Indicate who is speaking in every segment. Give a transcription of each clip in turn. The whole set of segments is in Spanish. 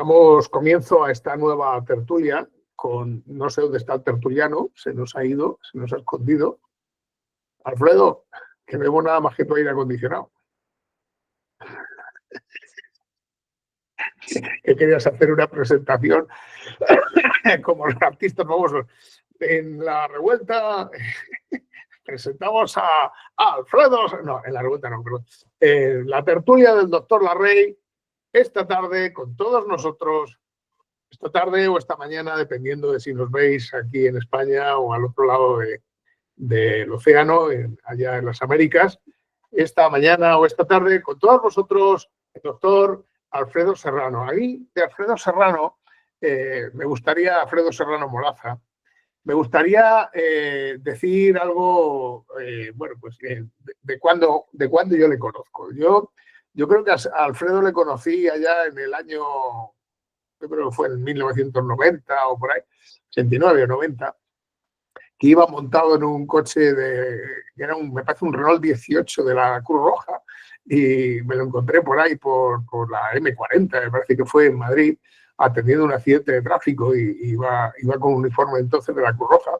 Speaker 1: Damos comienzo a esta nueva tertulia con, no sé dónde está el tertuliano, se nos ha ido, se nos ha escondido. Alfredo, que no vemos nada más que tu aire acondicionado. Que querías hacer una presentación como los artistas famosos. En la revuelta presentamos a Alfredo, no, en la revuelta no, perdón. La tertulia del doctor Larrey, esta tarde con todos nosotros, esta tarde o esta mañana, dependiendo de si nos veis aquí en España o al otro lado del océano, allá en las Américas, esta mañana o esta tarde, con todos vosotros, el doctor Alfredo Serrano. Ahí de Alfredo Serrano, me gustaría, Alfredo Serrano Moraza, me gustaría decir algo, bueno, pues de cuándo yo le conozco. Yo creo que a Alfredo le conocí allá en el año, yo creo que fue en 1990 o por ahí, 89 o 90, que iba montado en un coche que era me parece un Renault 18 de la Cruz Roja, y me lo encontré por ahí, por la M40, me parece que fue en Madrid, atendiendo un accidente de tráfico, y iba con un uniforme entonces de la Cruz Roja.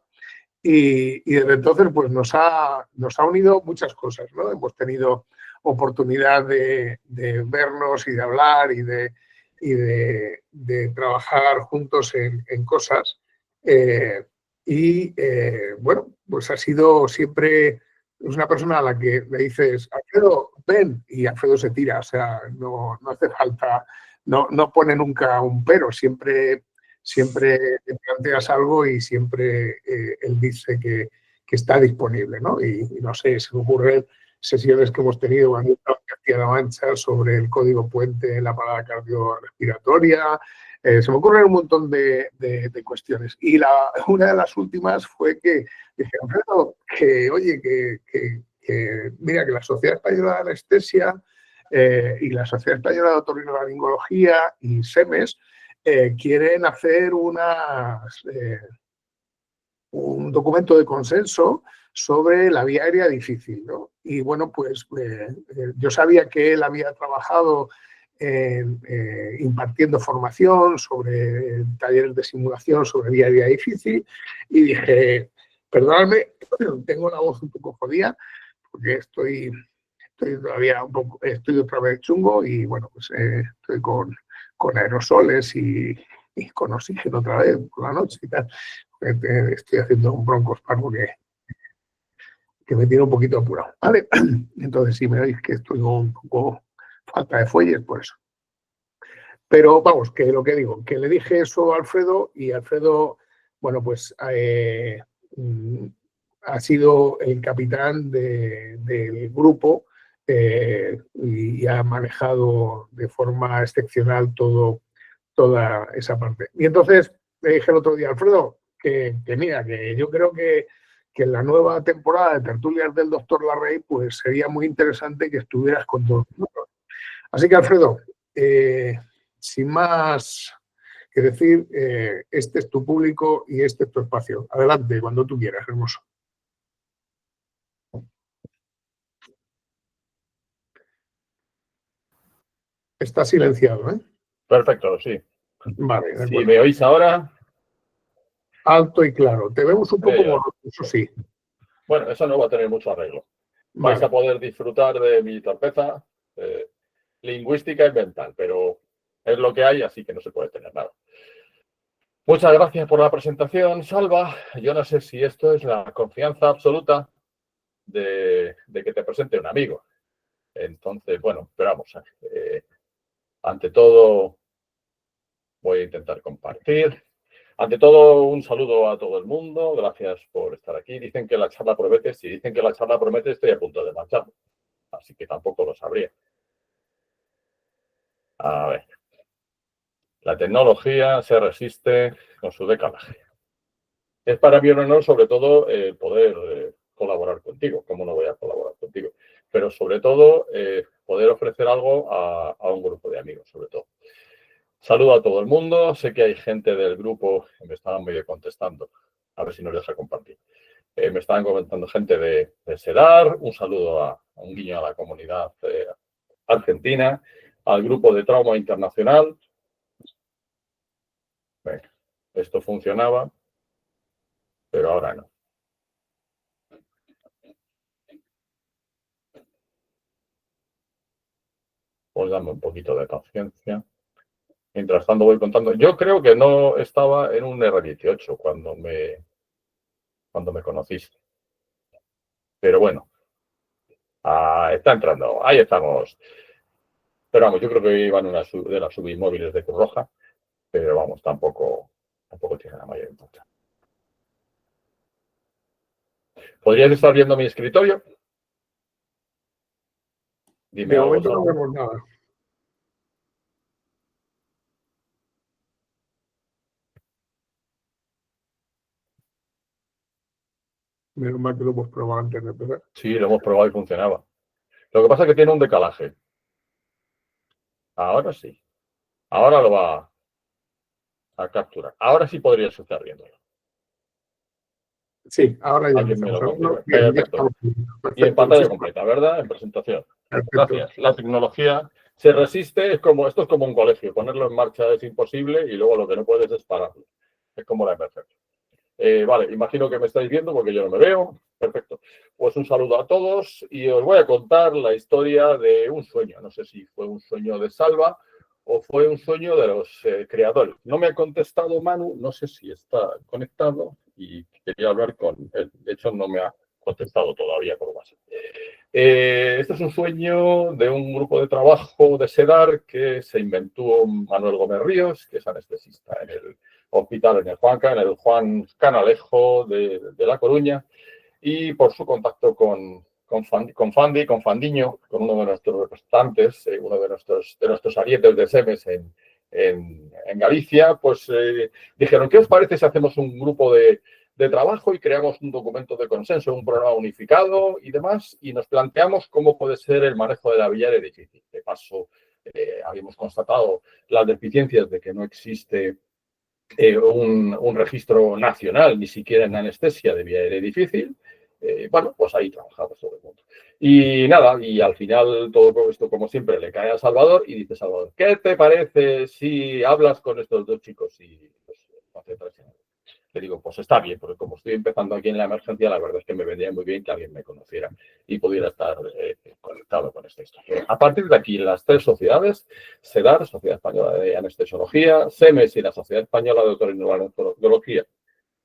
Speaker 1: Y desde entonces pues nos ha unido muchas cosas, ¿no? Hemos tenido oportunidad de vernos y de hablar y de trabajar juntos en cosas. Bueno, pues ha sido siempre, es una persona a la que le dices, Alfredo, ven, y Alfredo se tira, o sea, no hace falta, no pone nunca un pero, siempre te planteas algo y siempre él dice que está disponible, ¿no? Y no sé, se me ocurren sesiones que hemos tenido cuando estaba en Castilla-La Mancha sobre el código puente en la parada cardiorrespiratoria. Se me ocurren un montón de cuestiones. Y una de las últimas fue que dije, Alfredo, que oye, que mira, que la Sociedad Española de Anestesia y la Sociedad Española de Otorrinolaringología y SEMES quieren hacer un documento de consenso sobre la vía aérea difícil, ¿no? Y bueno, pues yo sabía que él había trabajado impartiendo formación sobre talleres de simulación sobre vía aérea difícil, y dije, perdóname, tengo la voz un poco jodida porque estoy todavía estoy otra vez chungo, y bueno, pues estoy con aerosoles y con oxígeno otra vez por la noche y tal. Estoy haciendo un broncoespasmo que me tiene un poquito apurado, ¿vale? Entonces, si me veis que estoy con un poco falta de fuelles, por eso. Pero vamos, que lo que digo, que le dije eso a Alfredo, y Alfredo, bueno, pues ha sido el capitán del grupo y ha manejado de forma excepcional toda esa parte. Y entonces le dije el otro día, Alfredo, que mira, que yo creo que en la nueva temporada de tertulias del doctor Larrey, pues sería muy interesante que estuvieras con todos nosotros. Así que, Alfredo, sin más que decir, este es tu público y este es tu espacio. Adelante, cuando tú quieras, hermoso. Está silenciado, ¿eh?
Speaker 2: Perfecto, sí.
Speaker 1: Vale, de acuerdo.
Speaker 2: Si me oís ahora...
Speaker 1: Alto y claro. Te vemos un poco borroso, eso sí.
Speaker 2: Bueno, eso no va a tener mucho arreglo.
Speaker 1: Vale.
Speaker 2: Vais a poder disfrutar de mi torpeza lingüística y mental, pero es lo que hay, así que no se puede tener nada. Muchas gracias por la presentación, Salva. Yo no sé si esto es la confianza absoluta de que te presente un amigo. Entonces, bueno, pero vamos, ante todo voy a intentar compartir. Ante todo, un saludo a todo el mundo. Gracias por estar aquí. Dicen que la charla promete. Si dicen que la charla promete, estoy a punto de marcharme. Así que tampoco lo sabría. A ver. La tecnología se resiste con su decalaje. Es para mí un honor, sobre todo, poder colaborar contigo. ¿Cómo no voy a colaborar contigo? Pero sobre todo, poder ofrecer algo a un grupo de amigos, sobre todo. Saludo a todo el mundo. Sé que hay gente del grupo que me estaban medio contestando. A ver si nos deja compartir. Me estaban comentando gente de SEDAR. Un saludo un guiño a la comunidad argentina, al grupo de trauma internacional. Venga, esto funcionaba, pero ahora no. Pues dame un poquito de paciencia. Mientras tanto voy contando. Yo creo que no estaba en un R18 cuando me conociste. Pero bueno, está entrando. Ahí estamos. Pero vamos, yo creo que iban una de las subinmóviles de Cruz Roja. Pero vamos, tampoco tiene la mayor importancia. ¿Podrías estar viendo mi escritorio? Dime
Speaker 1: De
Speaker 2: algo.
Speaker 1: momento no vemos nada. Menos mal que lo hemos probado antes de empezar.
Speaker 2: Sí, lo hemos probado y funcionaba. Lo que pasa es que tiene un decalaje. Ahora sí. Ahora lo va a capturar. Ahora sí podrías estar viéndolo.
Speaker 1: Sí, ahora ya
Speaker 2: Alguien me lo confirma.
Speaker 1: Bien,
Speaker 2: Perfecto. Y en pantalla completa, ¿verdad? En presentación.
Speaker 1: Perfecto.
Speaker 2: Gracias. La tecnología se resiste, esto es como un colegio. Ponerlo en marcha es imposible y luego lo que no puedes es pararlo. Es como la emergencia. Vale, imagino que me estáis viendo porque yo no me veo. Perfecto. Pues un saludo a todos y os voy a contar la historia de un sueño. No sé si fue un sueño de Salva o fue un sueño de los creadores. No me ha contestado Manu, no sé si está conectado y quería hablar con él. De hecho, no me ha contestado todavía por WhatsApp. Este es un sueño de un grupo de trabajo de SEDAR que se inventó Manuel Gómez Ríos, que es anestesista en el hospital, en el Juan Canalejo de La Coruña, y por su contacto con Fandiño, con uno de nuestros representantes, uno de nuestros arietes de SEMES en Galicia, pues dijeron, ¿qué os parece si hacemos un grupo de trabajo y creamos un documento de consenso, un programa unificado y demás, y nos planteamos cómo puede ser el manejo de la biliar difícil? De paso, habíamos constatado las deficiencias de que no existe un registro nacional, ni siquiera en anestesia de vía aérea difícil. Bueno, pues ahí trabajamos todo el mundo. Y nada, y al final todo esto, como siempre, le cae a Salvador y dice, Salvador, ¿qué te parece si hablas con estos dos chicos y pues, le digo, pues está bien, porque como estoy empezando aquí en la emergencia, la verdad es que me vendría muy bien que alguien me conociera y pudiera estar conectado con esta historia. A partir de aquí, las tres sociedades, SEDAR, Sociedad Española de Anestesiología, SEMES y la Sociedad Española de Otorrinolaringología,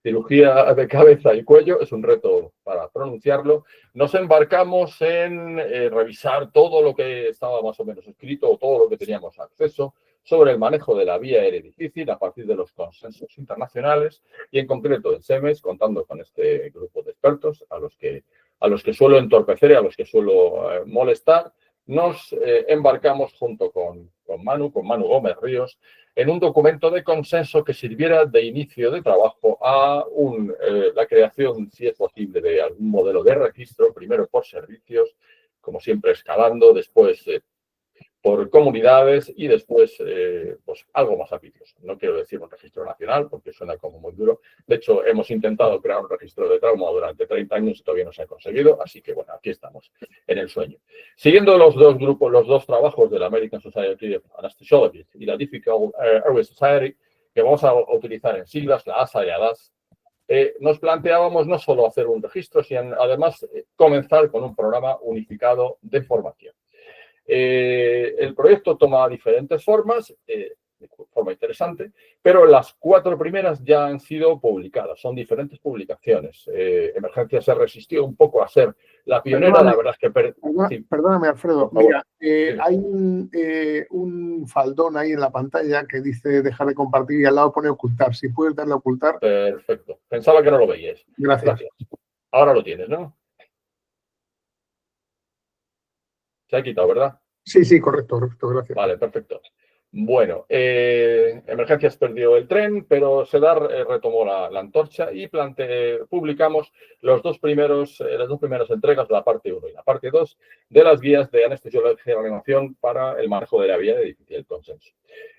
Speaker 2: cirugía de cabeza y cuello, es un reto para pronunciarlo. Nos embarcamos en revisar todo lo que estaba más o menos escrito o todo lo que teníamos acceso sobre el manejo de la vía aérea difícil a partir de los consensos internacionales y en concreto en SEMES, contando con este grupo de expertos a los que suelo entorpecer y a los que suelo molestar, nos embarcamos junto con Manu Gómez Ríos, en un documento de consenso que sirviera de inicio de trabajo a la creación, si es posible, de algún modelo de registro, primero por servicios, como siempre escalando, después por comunidades y después pues algo más ambicioso. No quiero decir un registro nacional porque suena como muy duro. De hecho, hemos intentado crear un registro de trauma durante 30 años y todavía no se ha conseguido. Así que, bueno, aquí estamos en el sueño. Siguiendo los dos trabajos de la American Society of Anesthesiologists y la Difficult Airway Society, que vamos a utilizar en siglas, la ASA y la DAS, nos planteábamos no solo hacer un registro, sino además comenzar con un programa unificado de formación. El proyecto toma diferentes formas, de forma interesante, pero las 4 primeras ya han sido publicadas, son diferentes publicaciones. Emergencia se resistió un poco a ser la pionera,
Speaker 1: Perdóname,
Speaker 2: la verdad es que...
Speaker 1: Perdóname, Alfredo. Mira, hay un faldón ahí en la pantalla que dice dejar de compartir y al lado pone ocultar. Si puedes darle a ocultar.
Speaker 2: Perfecto. Pensaba que no lo veíais.
Speaker 1: Gracias.
Speaker 2: Ahora lo tienes, ¿no? Se ha quitado, ¿verdad?
Speaker 1: Sí, correcto, gracias.
Speaker 2: Vale, perfecto. Bueno, Emergencias perdió el tren, pero SEDAR retomó la antorcha y publicamos las dos primeras entregas, la parte 1 y la parte 2, de las guías de anestesiología y reanimación para el manejo de la vía de difícil consenso.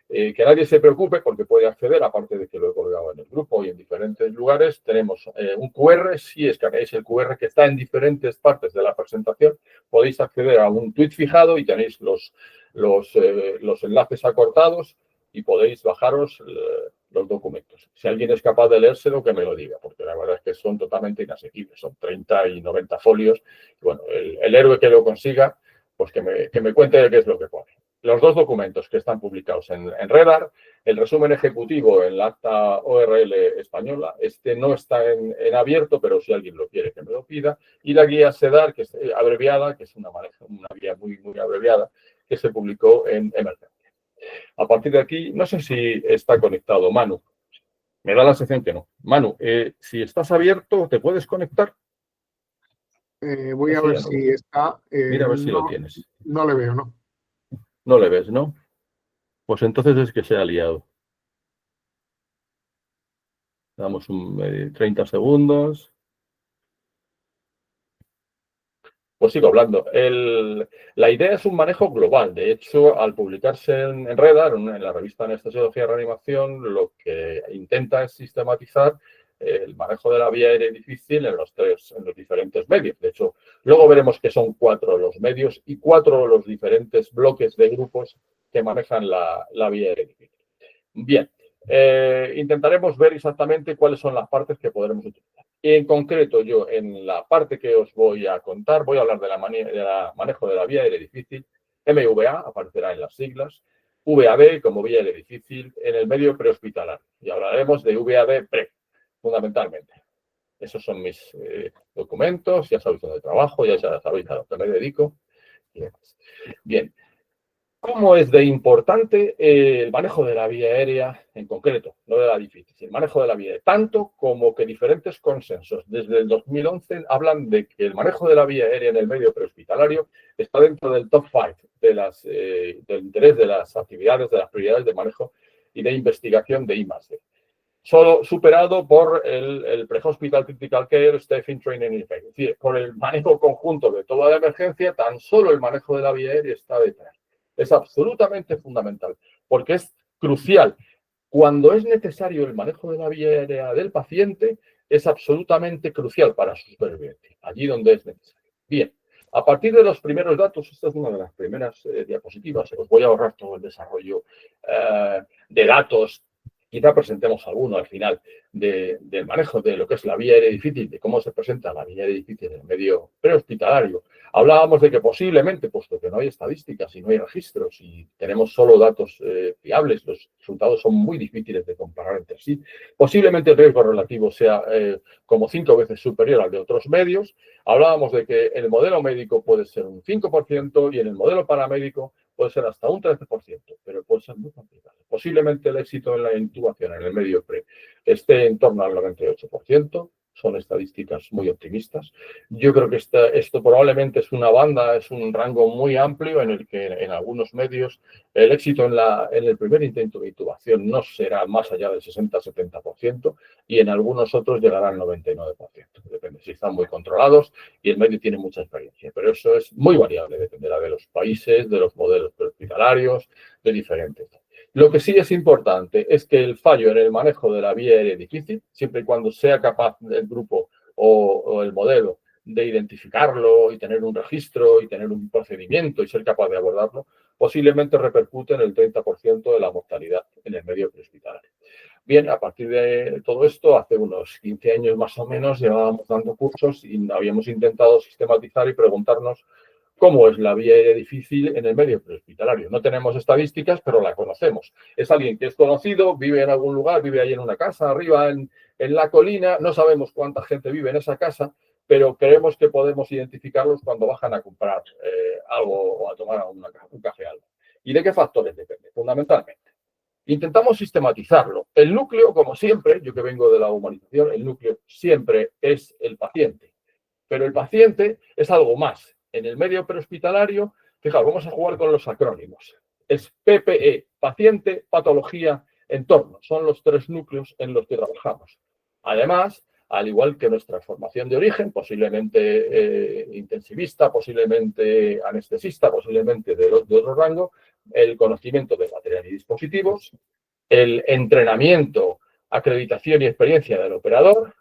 Speaker 2: Que nadie se preocupe porque puede acceder, aparte de que lo he colgado en el grupo y en diferentes lugares, tenemos un QR, si escaneáis el QR que está en diferentes partes de la presentación, podéis acceder a un tweet fijado y tenéis los enlaces acortados y podéis bajaros los documentos. Si alguien es capaz de leérselo, que me lo diga, porque la verdad es que son totalmente inasequibles. Son 30 y 90 folios. Y bueno, el héroe que lo consiga, pues que me cuente qué es lo que pone. Los dos documentos que están publicados en Redar, el resumen ejecutivo en la acta ORL española, este no está en abierto, pero si alguien lo quiere que me lo pida, y la guía SEDAR, que es abreviada, que es una guía muy, muy abreviada, que se publicó en Emergencia. A partir de aquí, no sé si está conectado Manu. Me da la sensación que no. Manu, si estás abierto, ¿te puedes conectar?
Speaker 1: Voy a ver si está.
Speaker 2: Mira a ver si lo tienes.
Speaker 1: No le veo, ¿no?
Speaker 2: No le ves, ¿no? Pues entonces es que se ha liado. Damos 30 segundos. Pues sigo hablando. La idea es un manejo global. De hecho, al publicarse en Redar, en la revista Anestesiología y Reanimación, lo que intenta es sistematizar el manejo de la vía aérea difícil en los diferentes medios. De hecho, luego veremos que son 4 los medios y 4 los diferentes bloques de grupos que manejan la vía aérea difícil. Bien, intentaremos ver exactamente cuáles son las partes que podremos utilizar. Y en concreto, yo en la parte que os voy a contar, voy a hablar de la manejo de la vía aérea difícil. MVA aparecerá en las siglas, VAD como vía aérea difícil en el medio prehospitalario. Y hablaremos de VAD pre, fundamentalmente. Esos son mis documentos, ya sabéis dónde trabajo, ya sabéis a lo que me dedico. Bien. ¿Cómo es de importante el manejo de la vía aérea en concreto, no de la difícil, el manejo de la vía aérea? Tanto como que diferentes consensos desde el 2011 hablan de que el manejo de la vía aérea en el medio prehospitalario está dentro del top 5 del interés de las actividades, de las prioridades de manejo y de investigación de I+D. Solo superado por el Pre-Hospital Critical Care, Staffing, Training y Effect. Es decir, por el manejo conjunto de toda la emergencia, tan solo el manejo de la vía aérea está detrás. Es absolutamente fundamental, porque es crucial. Cuando es necesario el manejo de la vía aérea del paciente, es absolutamente crucial para su supervivencia, allí donde es necesario. Bien, a partir de los primeros datos, esta es una de las primeras diapositivas, os voy a ahorrar todo el desarrollo de datos. Quizá presentemos alguno al final del manejo de lo que es la vía aérea difícil, de cómo se presenta la vía aérea difícil en el medio prehospitalario. Hablábamos de que posiblemente, puesto que no hay estadísticas y no hay registros y tenemos solo datos fiables, los resultados son muy difíciles de comparar entre sí, posiblemente el riesgo relativo sea como 5 veces superior al de otros medios. Hablábamos de que el modelo médico puede ser un 5% y en el modelo paramédico puede ser hasta un 13%, pero puede ser muy complicado. Posiblemente el éxito en la intubación en el medio pre esté en torno al 98%. Son estadísticas muy optimistas. Yo creo que esto probablemente es una banda, es un rango muy amplio en el que en algunos medios el éxito en el primer intento de intubación no será más allá del 60-70% y en algunos otros llegará al 99%. Depende si están muy controlados y el medio tiene mucha experiencia. Pero eso es muy variable, dependerá de los países, de los modelos hospitalarios, de diferentes. Lo que sí es importante es que el fallo en el manejo de la vía aérea difícil, siempre y cuando sea capaz el grupo o el modelo de identificarlo y tener un registro y tener un procedimiento y ser capaz de abordarlo, posiblemente repercute en el 30% de la mortalidad en el medio prehospitalario. Bien, a partir de todo esto, hace unos 15 años más o menos, llevábamos dando cursos y habíamos intentado sistematizar y preguntarnos cómo es la vía aérea difícil en el medio prehospitalario. No tenemos estadísticas, pero la conocemos. Es alguien que es conocido, vive en algún lugar, vive ahí en una casa, arriba en la colina, no sabemos cuánta gente vive en esa casa, pero creemos que podemos identificarlos cuando bajan a comprar algo o a tomar un café algo. ¿Y de qué factores depende? Fundamentalmente. Intentamos sistematizarlo. El núcleo, como siempre, yo que vengo de la humanización, el núcleo siempre es el paciente. Pero el paciente es algo más. En el medio prehospitalario, fijaos, vamos a jugar con los acrónimos. Es PPE, paciente, patología, entorno. Son los 3 núcleos en los que trabajamos. Además, al igual que nuestra formación de origen, posiblemente intensivista, posiblemente anestesista, posiblemente de otro rango, el conocimiento de material y dispositivos, el entrenamiento, acreditación y experiencia del operador,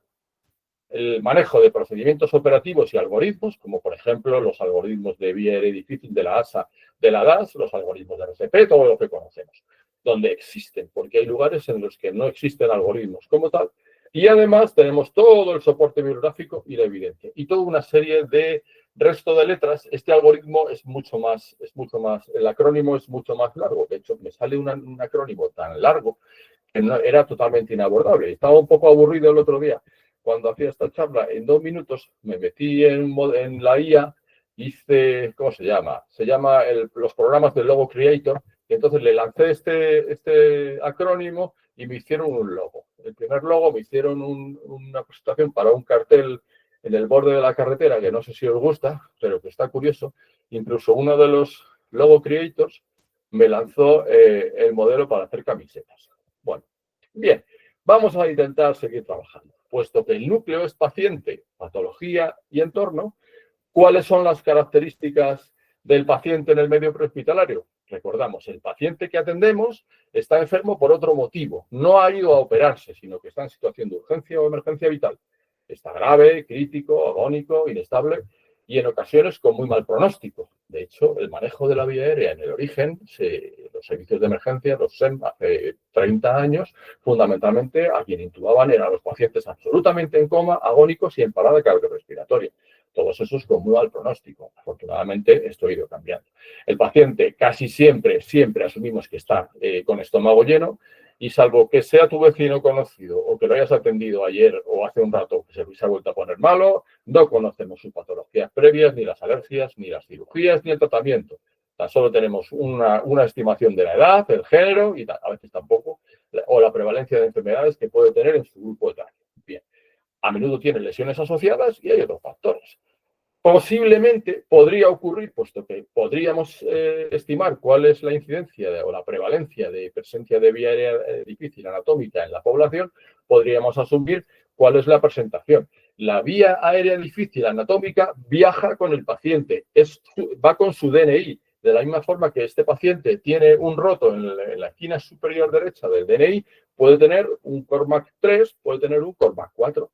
Speaker 2: el manejo de procedimientos operativos y algoritmos, como por ejemplo los algoritmos de vía aérea difícil de la ASA, de la DAS, los algoritmos de RCP, todo lo que conocemos. donde existen, porque hay lugares en los que no existen algoritmos como tal. Y además tenemos todo el soporte bibliográfico y la evidencia. Y toda una serie de resto de letras. Este algoritmo es mucho más, el acrónimo es mucho más largo. De hecho, me sale un acrónimo tan largo que no, era totalmente inabordable. Estaba un poco aburrido el otro día. Cuando hacía esta charla, en 2 minutos me metí en la IA, hice, ¿cómo se llama? Se llama los programas del Logo Creator. Y entonces le lancé este acrónimo y me hicieron un logo. El primer logo me hicieron una presentación para un cartel en el borde de la carretera, que no sé si os gusta, pero que está curioso. Incluso uno de los Logo Creators me lanzó el modelo para hacer camisetas. Bueno, bien, vamos a intentar seguir trabajando. Puesto que el núcleo es paciente, patología y entorno, ¿cuáles son las características del paciente en el medio prehospitalario? Recordamos, el paciente que atendemos está enfermo por otro motivo. No ha ido a operarse, sino que está en situación de urgencia o emergencia vital. Está grave, crítico, agónico, inestable y en ocasiones con muy mal pronóstico. De hecho, el manejo de la vía aérea en el origen, los servicios de emergencia, los SEM, hace 30 años, fundamentalmente a quien intubaban eran los pacientes absolutamente en coma, agónicos y en parada cardiorrespiratoria. Todos esos con muy mal pronóstico. Afortunadamente, esto ha ido cambiando. El paciente casi siempre asumimos que está con estómago lleno y salvo que sea tu vecino conocido o que lo hayas atendido ayer o hace un rato que se ha vuelto a poner malo, no conocemos sus patologías previas, ni las alergias, ni las cirugías, ni el tratamiento. Tan solo tenemos una estimación de la edad, el género y a veces tampoco, o la prevalencia de enfermedades que puede tener en su grupo etario. Bien. A menudo tiene lesiones asociadas y hay otros factores. Posiblemente podría ocurrir, puesto que podríamos estimar cuál es la incidencia o la prevalencia de presencia de vía aérea difícil anatómica en la población, podríamos asumir cuál es la presentación. La vía aérea difícil anatómica viaja con el paciente, va con su DNI. De la misma forma que este paciente tiene un roto en la esquina superior derecha del DNI, puede tener un Cormac 3, puede tener un Cormac 4.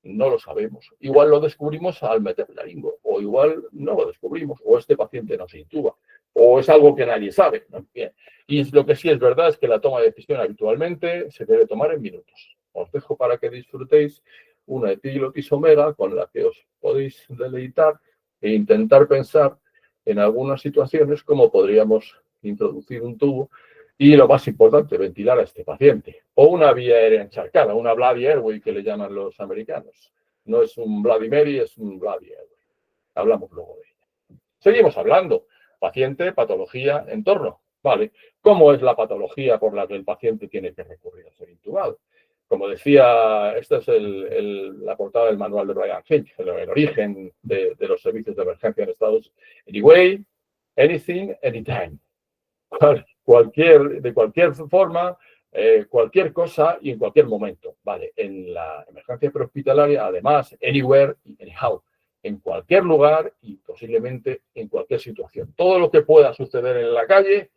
Speaker 2: No lo sabemos. Igual lo descubrimos al meter la lengua, o igual no lo descubrimos, o este paciente no se intuba, o es algo que nadie sabe. ¿No? Bien. Y lo que sí es verdad es que la toma de decisión habitualmente se debe tomar en minutos. Os dejo para que disfrutéis una epiglotis omega con la que os podéis deleitar e intentar pensar en algunas situaciones cómo podríamos introducir un tubo y lo más importante, ventilar a este paciente. O una vía aérea encharcada, una Bloody Airway que le llaman los americanos. No es un Bloody Mary, es un Bloody Airway. Hablamos luego de ella. Seguimos hablando. Paciente, patología, entorno. Vale. ¿Cómo es la patología por la que el paciente tiene que recurrir a ser intubado? Como decía, esta es la portada del manual de Brian Finch, el origen de los servicios de emergencia en Estados Unidos. Anyway, anything, anytime. De cualquier forma, cualquier cosa y en cualquier momento. Vale, en la emergencia prehospitalaria, además, anywhere y anyhow, en cualquier lugar y posiblemente en cualquier situación. Todo lo que pueda suceder en la calle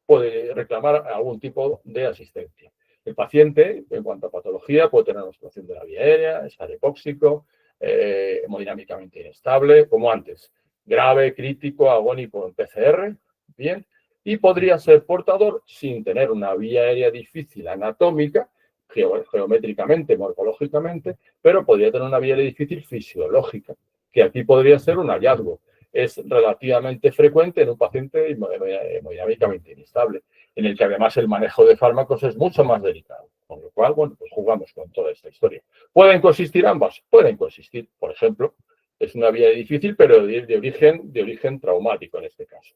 Speaker 2: puede reclamar algún tipo de asistencia. El paciente, en cuanto a patología, puede tener una situación de la vía aérea, estar hipóxico, hemodinámicamente inestable, como antes, grave, crítico, agónico en PCR, bien, y podría ser portador sin tener una vía aérea difícil anatómica, geométricamente, morfológicamente, pero podría tener una vía aérea difícil fisiológica, que aquí podría ser un hallazgo. Es relativamente frecuente en un paciente hemodinámicamente inestable, en el que además el manejo de fármacos es mucho más delicado. Con lo cual, bueno, pues jugamos con toda esta historia. ¿Pueden coexistir ambas? Pueden coexistir. Por ejemplo, es una vía difícil, pero de origen traumático en este caso.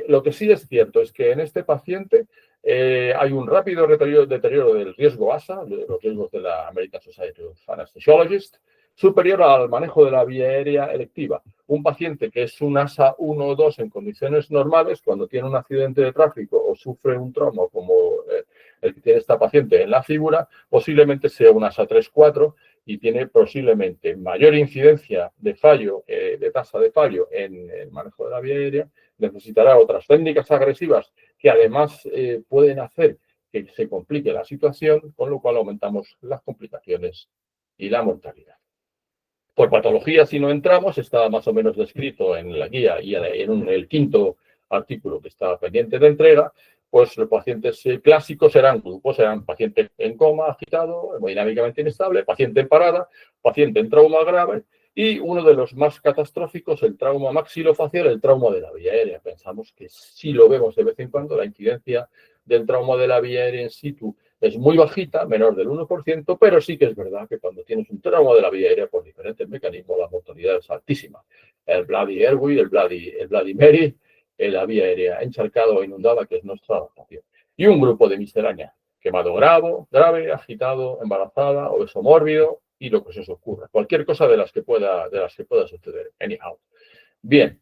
Speaker 2: Lo que sí es cierto es que en este paciente hay un rápido deterioro del riesgo ASA, de los riesgos de la American Society of Anesthesiologists, superior al manejo de la vía aérea electiva. Un paciente que es un ASA 1 o 2 en condiciones normales, cuando tiene un accidente de tráfico o sufre un trauma como el que tiene esta paciente en la figura, posiblemente sea un ASA 3-4 y tiene posiblemente mayor incidencia de fallo, de tasa de fallo en el manejo de la vía aérea. Necesitará otras técnicas agresivas que además pueden hacer que se complique la situación, con lo cual aumentamos las complicaciones y la mortalidad. Por patología, si no entramos, está más o menos descrito en la guía y en el quinto artículo que está pendiente de entrega, pues los pacientes clásicos eran grupos, eran paciente en coma, agitado, hemodinámicamente inestable, paciente en parada, paciente en trauma grave y uno de los más catastróficos, el trauma maxilofacial, el trauma de la vía aérea. Pensamos que sí lo vemos de vez en cuando, la incidencia del trauma de la vía aérea in situ es muy bajita, menor del 1%, pero sí que es verdad que cuando tienes un trauma de la vía aérea por diferentes mecanismos, la mortalidad es altísima. El Bloody Airway, el Bloody Mary, la vía aérea encharcada o inundada, que es nuestra adaptación. Y un grupo de miscelánea, quemado grave, agitado, embarazada, obeso mórbido y lo que se os ocurra. Cualquier cosa de las que pueda suceder. Anyhow. Bien,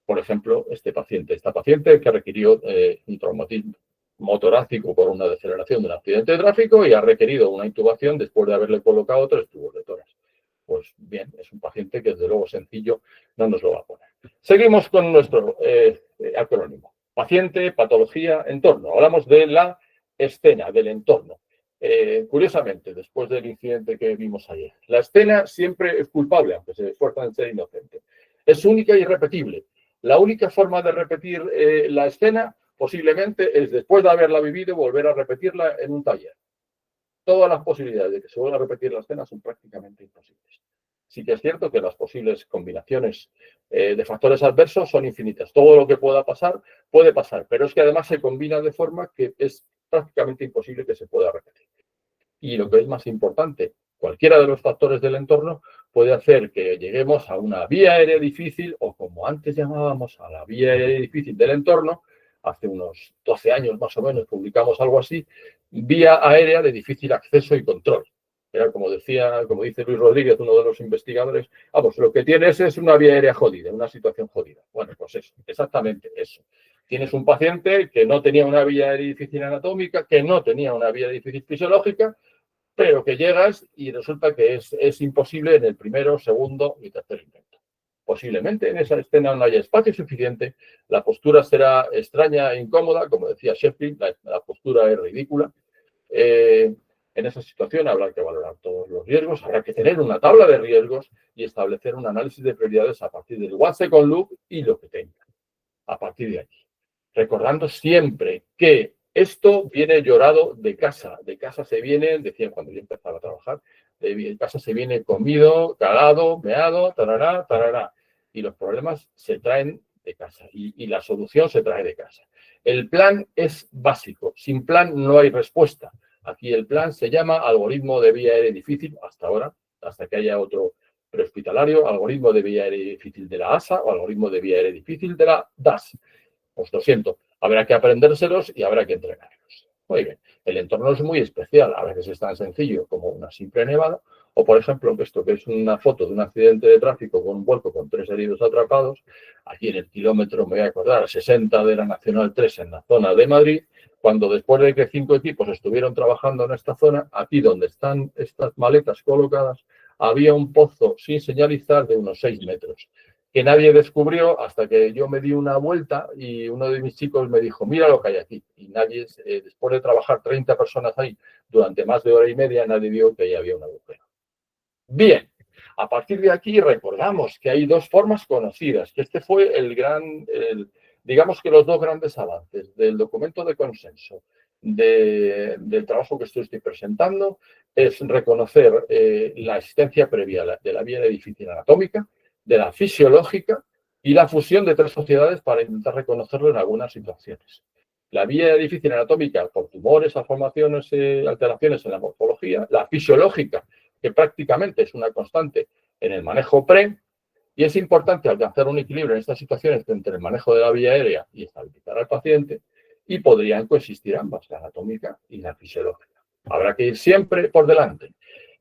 Speaker 2: por ejemplo, esta paciente que requirió un traumatismo motorácico por una deceleración de un accidente de tráfico y ha requerido una intubación después de haberle colocado 3 tubos de tórax. Pues bien, es un paciente que desde luego sencillo no nos lo va a poner. Seguimos con nuestro acrónimo. Paciente, patología, entorno. Hablamos de la escena, del entorno. Curiosamente, después del incidente que vimos ayer, la escena siempre es culpable, aunque se esfuerza en ser inocente. Es única y irrepetible. La única forma de repetir la escena posiblemente es, después de haberla vivido, volver a repetirla en un taller. Todas las posibilidades de que se vuelva a repetir la escena son prácticamente imposibles. Sí que es cierto que las posibles combinaciones de factores adversos son infinitas. Todo lo que pueda pasar, puede pasar, pero es que además se combina de forma que es prácticamente imposible que se pueda repetir. Y lo que es más importante, cualquiera de los factores del entorno puede hacer que lleguemos a una vía aérea difícil o, como antes llamábamos, a la vía aérea difícil del entorno. Hace unos 12 años más o menos publicamos algo así, vía aérea de difícil acceso y control. Era como dice Luis Rodríguez, uno de los investigadores, vamos, lo que tienes es una vía aérea jodida, una situación jodida. Bueno, pues eso, exactamente eso. Tienes un paciente que no tenía una vía aérea difícil anatómica, que no tenía una vía difícil fisiológica, pero que llegas y resulta que es imposible en el primero, segundo y tercer intento. Posiblemente en esa escena no haya espacio suficiente, la postura será extraña e incómoda, como decía Sheffield, la postura es ridícula. En esa situación habrá que valorar todos los riesgos, habrá que tener una tabla de riesgos y establecer un análisis de prioridades a partir del one second loop y lo que tenga, a partir de aquí. Recordando siempre que esto viene llorado de casa se viene, decían cuando yo empezaba a trabajar, de casa se viene comido, cagado, meado, tarará, tarará. Y los problemas se traen de casa y la solución se trae de casa. El plan es básico, sin plan no hay respuesta. Aquí el plan se llama algoritmo de vía aérea difícil, hasta ahora, hasta que haya otro prehospitalario, algoritmo de vía aérea difícil de la ASA o algoritmo de vía aérea difícil de la DAS. Pues lo siento, habrá que aprendérselos y habrá que entrenarlos. Muy bien, el entorno es muy especial, a veces es tan sencillo como una simple nevada, o por ejemplo, esto que es una foto de un accidente de tráfico con un vuelco con 3 heridos atrapados, aquí en el kilómetro, me voy a acordar, 60 de la Nacional 3 en la zona de Madrid, cuando después de que 5 equipos estuvieron trabajando en esta zona, aquí donde están estas maletas colocadas, había un pozo sin señalizar de unos 6 metros. Que nadie descubrió hasta que yo me di una vuelta y uno de mis chicos me dijo, mira lo que hay aquí. Y nadie, después de trabajar 30 personas ahí durante más de hora y media, nadie vio que ahí había un agujero. Bien, a partir de aquí recordamos que hay 2 formas conocidas, que este fue digamos que los 2 grandes avances del documento de consenso del trabajo que estoy presentando, es reconocer la existencia previa de la vía difícil anatómica, de la fisiológica y la fusión de 3 sociedades para intentar reconocerlo en algunas situaciones. La vía difícil anatómica por tumores, malformaciones, alteraciones en la morfología, la fisiológica, que prácticamente es una constante en el manejo pre, y es importante alcanzar un equilibrio en estas situaciones entre el manejo de la vía aérea y estabilizar al paciente, y podrían coexistir ambas, la anatómica y la fisiológica. Habrá que ir siempre por delante.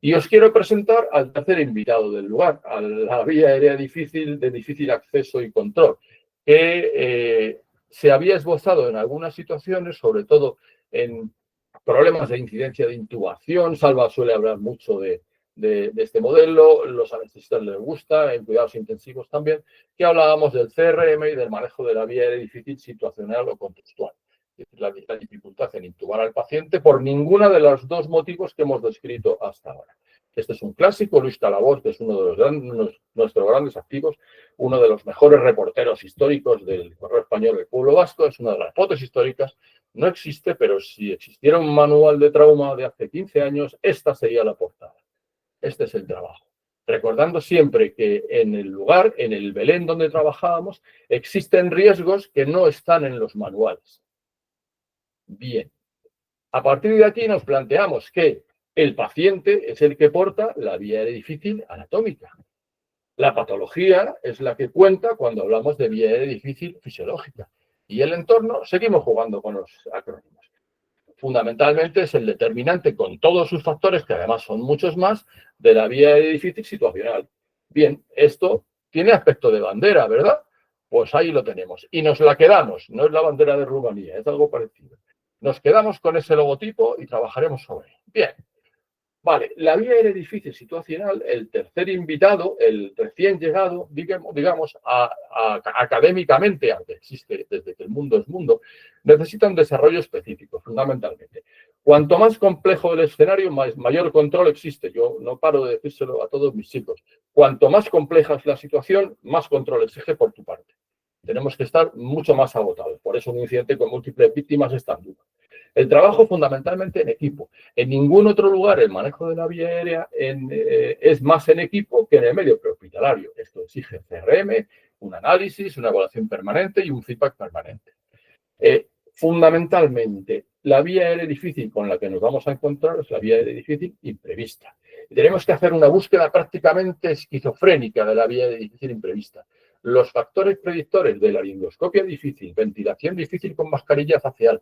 Speaker 2: Y os quiero presentar al tercer invitado del lugar, a la vía aérea de difícil acceso y control, que se había esbozado en algunas situaciones, sobre todo en problemas de incidencia de intubación. Salva suele hablar mucho de este modelo, los anestesistas les gusta, en cuidados intensivos también, que hablábamos del CRM y del manejo de la vía aérea difícil situacional o contextual. Es decir, la dificultad en intubar al paciente por ninguno de los 2 motivos que hemos descrito hasta ahora. Este es un clásico, Luis Calabós, que es uno de nuestros grandes activos, uno de los mejores reporteros históricos del Correo Español del Pueblo Vasco, es una de las fotos históricas. No existe, pero si existiera un manual de trauma de hace 15 años, esta sería la portada. Este es el trabajo. Recordando siempre que en el lugar, en el Belén donde trabajábamos, existen riesgos que no están en los manuales. Bien. A partir de aquí nos planteamos que el paciente es el que porta la vía aérea difícil anatómica. La patología es la que cuenta cuando hablamos de vía aérea difícil fisiológica. Y el entorno, seguimos jugando con los acrónimos. Fundamentalmente es el determinante con todos sus factores, que además son muchos más, de la vía aérea difícil situacional. Bien, esto tiene aspecto de bandera, ¿verdad? Pues ahí lo tenemos. Y nos la quedamos. No es la bandera de Rumanía, es algo parecido. Nos quedamos con ese logotipo y trabajaremos sobre él. Bien. Vale, la vía aérea difícil situacional, el tercer invitado, el recién llegado, digamos, académicamente, aunque existe desde que el mundo es mundo, necesita un desarrollo específico, fundamentalmente. Cuanto más complejo el escenario, mayor control existe. Yo no paro de decírselo a todos mis chicos. Cuanto más compleja es la situación, más control exige por tu parte. Tenemos que estar mucho más agotados. Por eso un incidente con múltiples víctimas es tan duro. El trabajo fundamentalmente en equipo. En ningún otro lugar el manejo de la vía aérea es más en equipo que en el medio prehospitalario. Esto exige CRM, un análisis, una evaluación permanente y un feedback permanente. Fundamentalmente, la vía aérea difícil con la que nos vamos a encontrar es la vía aérea difícil imprevista. Y tenemos que hacer una búsqueda prácticamente esquizofrénica de la vía aérea difícil imprevista. Los factores predictores de la laringoscopia difícil, ventilación difícil con mascarilla facial,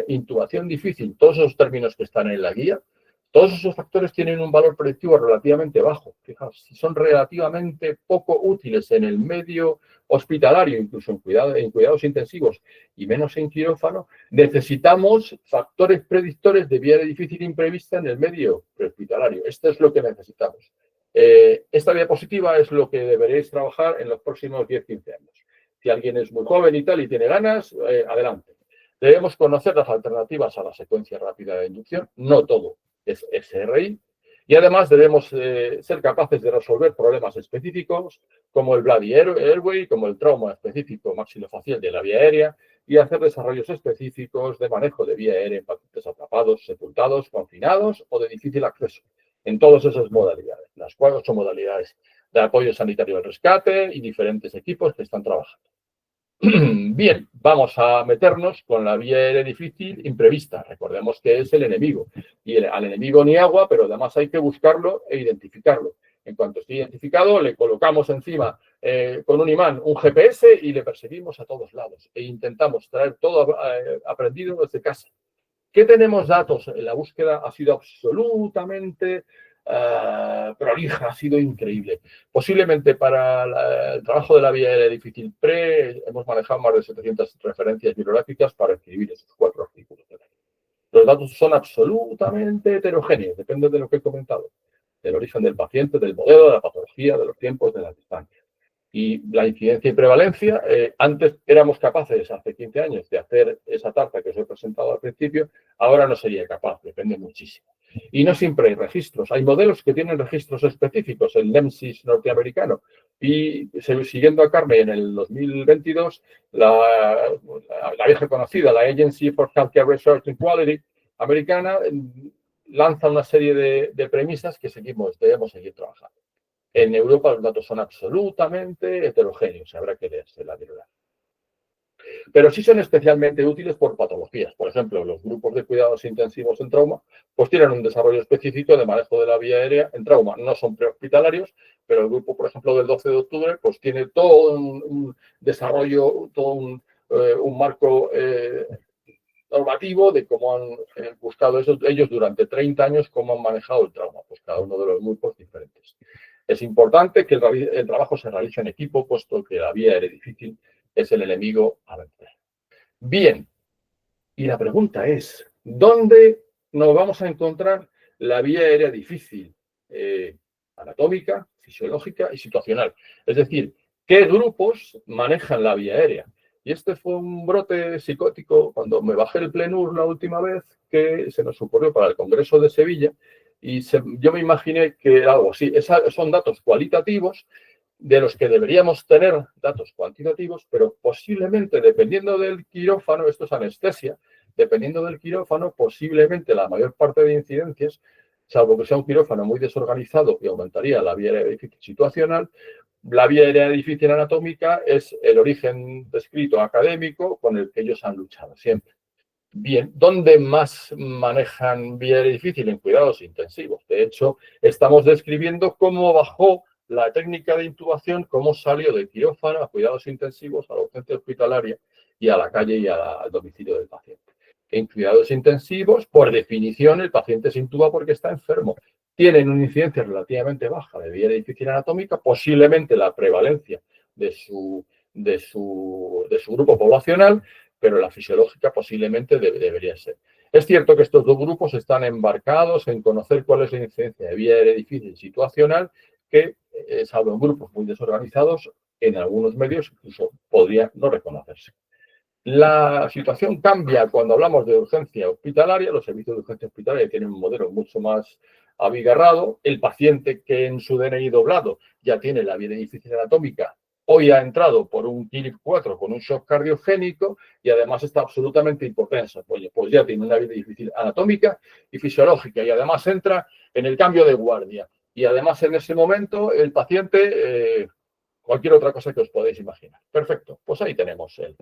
Speaker 2: intubación difícil, todos esos términos que están en la guía, todos esos factores tienen un valor predictivo relativamente bajo. Fijaos, si son relativamente poco útiles en el medio hospitalario, incluso en cuidados intensivos y menos en quirófano, necesitamos factores predictores de vía difícil imprevista en el medio prehospitalario. Esto es lo que necesitamos. Esta diapositiva es lo que deberéis trabajar en los próximos 10-15 años. Si alguien es muy joven y tal y tiene ganas, adelante. Debemos conocer las alternativas a la secuencia rápida de inducción. No todo es SRI. Y además debemos ser capaces de resolver problemas específicos como el Bloody Airway, como el trauma específico maxilofacial de la vía aérea y hacer desarrollos específicos de manejo de vía aérea en pacientes atrapados, sepultados, confinados o de difícil acceso. En todas esas modalidades, las 8 modalidades de apoyo sanitario al rescate y diferentes equipos que están trabajando. Bien, vamos a meternos con la vía aérea difícil imprevista. Recordemos que es el enemigo. Y al enemigo ni agua, pero además hay que buscarlo e identificarlo. En cuanto esté identificado, le colocamos encima con un imán un GPS y le perseguimos a todos lados. E intentamos traer todo aprendido desde casa. ¿Qué tenemos datos? La búsqueda ha sido absolutamente prolija, ha sido increíble. Posiblemente para el trabajo de la vía aérea difícil hemos manejado más de 700 referencias bibliográficas para escribir esos 4 artículos. Los datos son absolutamente heterogéneos, depende de lo que he comentado, del origen del paciente, del modelo, de la patología, de los tiempos, de las distancias. Y la incidencia y prevalencia, antes éramos capaces, hace 15 años, de hacer esa tarta que os he presentado al principio, ahora no sería capaz, depende muchísimo. Y no siempre hay registros. Hay modelos que tienen registros específicos, el NEMSIS norteamericano. Y siguiendo a Carmen, en el 2022, la vieja conocida, la Agency for Healthcare Research and Quality americana, lanza una serie de premisas que debemos seguir trabajando. En Europa los datos son absolutamente heterogéneos, habrá que leerse la verdad. Pero sí son especialmente útiles por patologías. Por ejemplo, los grupos de cuidados intensivos en trauma pues tienen un desarrollo específico de manejo de la vía aérea en trauma. No son prehospitalarios, pero el grupo, por ejemplo, del 12 de octubre pues tiene todo un desarrollo, todo un marco normativo de cómo han buscado ellos durante 30 años, cómo han manejado el trauma, pues cada uno de los grupos diferentes. Es importante que el trabajo se realice en equipo, puesto que la vía aérea difícil es el enemigo a vencer. Bien, y la pregunta es, ¿dónde nos vamos a encontrar la vía aérea difícil? Anatómica, fisiológica y situacional. Es decir, ¿qué grupos manejan la vía aérea? Y este fue un brote psicótico cuando me bajé el Plenur la última vez que se nos ocurrió para el Congreso de Sevilla Y yo me imaginé que era algo así. Son datos cualitativos de los que deberíamos tener datos cuantitativos, pero posiblemente, dependiendo del quirófano, esto es anestesia, dependiendo del quirófano, posiblemente la mayor parte de incidencias, salvo que sea un quirófano muy desorganizado que aumentaría la vía aérea difícil situacional, la vía aérea difícil anatómica es el origen descrito académico con el que ellos han luchado siempre. Bien, ¿dónde más manejan vía aérea difícil? En cuidados intensivos. De hecho, estamos describiendo cómo bajó la técnica de intubación, cómo salió de quirófano a cuidados intensivos, a la urgencia hospitalaria y a la calle y al domicilio del paciente. En cuidados intensivos, por definición, el paciente se intuba porque está enfermo. Tienen una incidencia relativamente baja de vía aérea difícil anatómica, posiblemente la prevalencia de su grupo poblacional, pero la fisiológica posiblemente debería ser. Es cierto que estos dos grupos están embarcados en conocer cuál es la incidencia de vía aérea difícil situacional, que, salvo en grupos muy desorganizados, en algunos medios incluso podría no reconocerse. La situación cambia cuando hablamos de urgencia hospitalaria. Los servicios de urgencia hospitalaria tienen un modelo mucho más abigarrado. El paciente que en su DNI doblado ya tiene la vía difícil anatómica, hoy ha entrado por un KIRIP4 con un shock cardiogénico y además está absolutamente hipotenso. Pues ya tiene una vía difícil anatómica y fisiológica y además entra en el cambio de guardia. Y además en ese momento el paciente, cualquier otra cosa que os podáis imaginar. Perfecto, pues ahí tenemos él.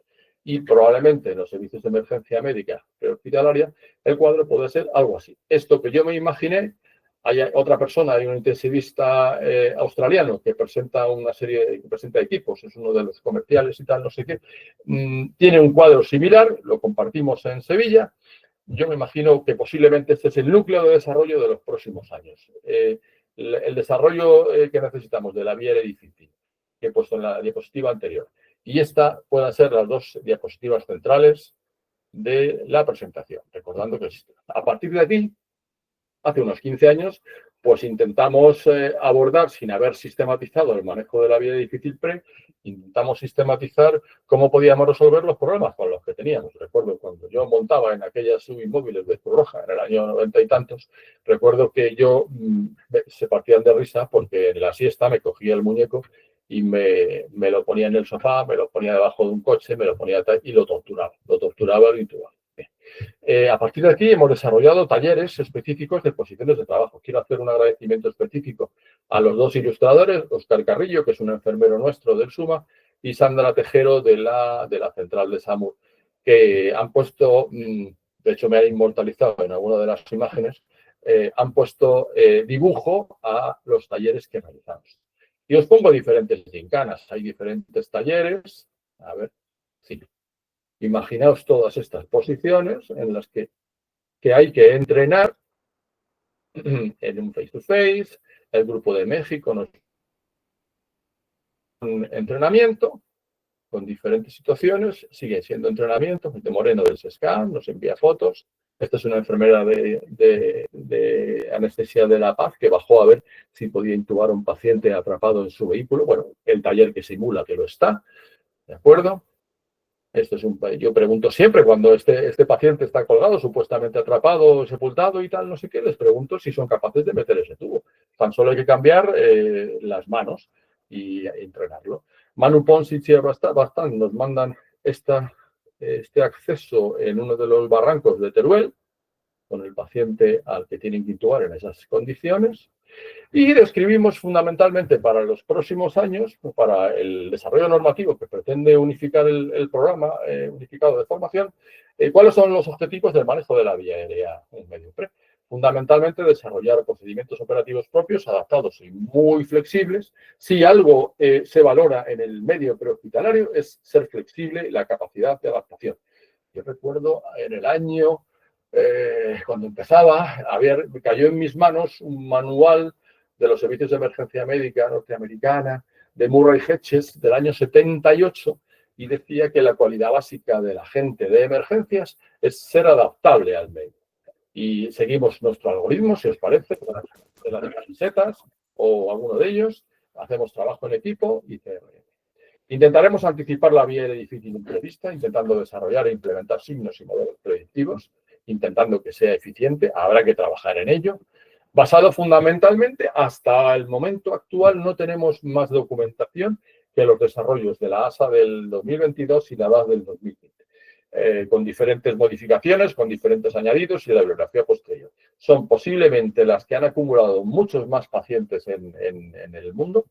Speaker 2: Y probablemente en los servicios de emergencia médica prehospitalaria el cuadro puede ser algo así. Esto que yo me imaginé, hay otra persona, hay un intensivista australiano que presenta equipos, es uno de los comerciales y tal, no sé qué, tiene un cuadro similar, lo compartimos en Sevilla. Yo me imagino que posiblemente este es el núcleo de desarrollo de los próximos años. El desarrollo que necesitamos de la vía aérea difícil, que he puesto en la diapositiva anterior, y esta puedan ser las dos diapositivas centrales de la presentación. Recordando que a partir de aquí, hace unos 15 años, pues intentamos abordar, sin haber sistematizado el manejo de la vía difícil intentamos sistematizar cómo podíamos resolver los problemas con los que teníamos. Recuerdo cuando yo montaba en aquellas subinmóviles de Cruz Roja en el año 90 y tantos, recuerdo que se partían de risa porque en la siesta me cogía el muñeco y me lo ponía en el sofá, me lo ponía debajo de un coche, me lo ponía y lo torturaba y lo intubaba. A partir de aquí hemos desarrollado talleres específicos de posiciones de trabajo. Quiero hacer un agradecimiento específico a los dos ilustradores, Óscar Carrillo, que es un enfermero nuestro del SUMA, y Sandra Tejero de la central de SAMUR, que han puesto, de hecho me han inmortalizado en alguna de las imágenes, han puesto dibujo a los talleres que realizamos. Y os pongo diferentes gincanas. Hay diferentes talleres. A ver, sí. Imaginaos todas estas posiciones en las que hay que entrenar en un face-to-face. El grupo de México nos un entrenamiento con diferentes situaciones. Sigue siendo entrenamiento. De Moreno del SESCAM nos envía fotos. Esta es una enfermera de anestesia de La Paz que bajó a ver si podía intubar a un paciente atrapado en su vehículo. Bueno, el taller que simula que lo está. ¿De acuerdo? Yo pregunto siempre cuando este paciente está colgado, supuestamente atrapado, sepultado y tal, no sé qué, les pregunto si son capaces de meter ese tubo. Tan solo hay que cambiar las manos y entrenarlo. Manu Pons y Chia Bastán nos mandan este acceso en uno de los barrancos de Teruel, con el paciente al que tienen que intubar en esas condiciones. Y describimos fundamentalmente para los próximos años, para el desarrollo normativo que pretende unificar el programa unificado de formación, cuáles son los objetivos del manejo de la vía aérea en medio pre. Fundamentalmente desarrollar procedimientos operativos propios, adaptados y muy flexibles. Si algo se valora en el medio prehospitalario es ser flexible y la capacidad de adaptación. Yo recuerdo en el año, cuando empezaba, cayó en mis manos un manual de los servicios de emergencia médica norteamericana, de Murray Hedges, del año 78, y decía que la cualidad básica del agente de emergencias es ser adaptable al medio. Y seguimos nuestro algoritmo, si os parece, de las camisetas o alguno de ellos, hacemos trabajo en equipo y intentaremos anticipar la vía difícil imprevista, intentando desarrollar e implementar signos y modelos predictivos, intentando que sea eficiente, habrá que trabajar en ello. basado fundamentalmente, hasta el momento actual no tenemos más documentación que los desarrollos de la ASA del 2022 y la DAS del 2020, con diferentes modificaciones, con diferentes añadidos y la bibliografía posterior. Son posiblemente las que han acumulado muchos más pacientes en el mundo,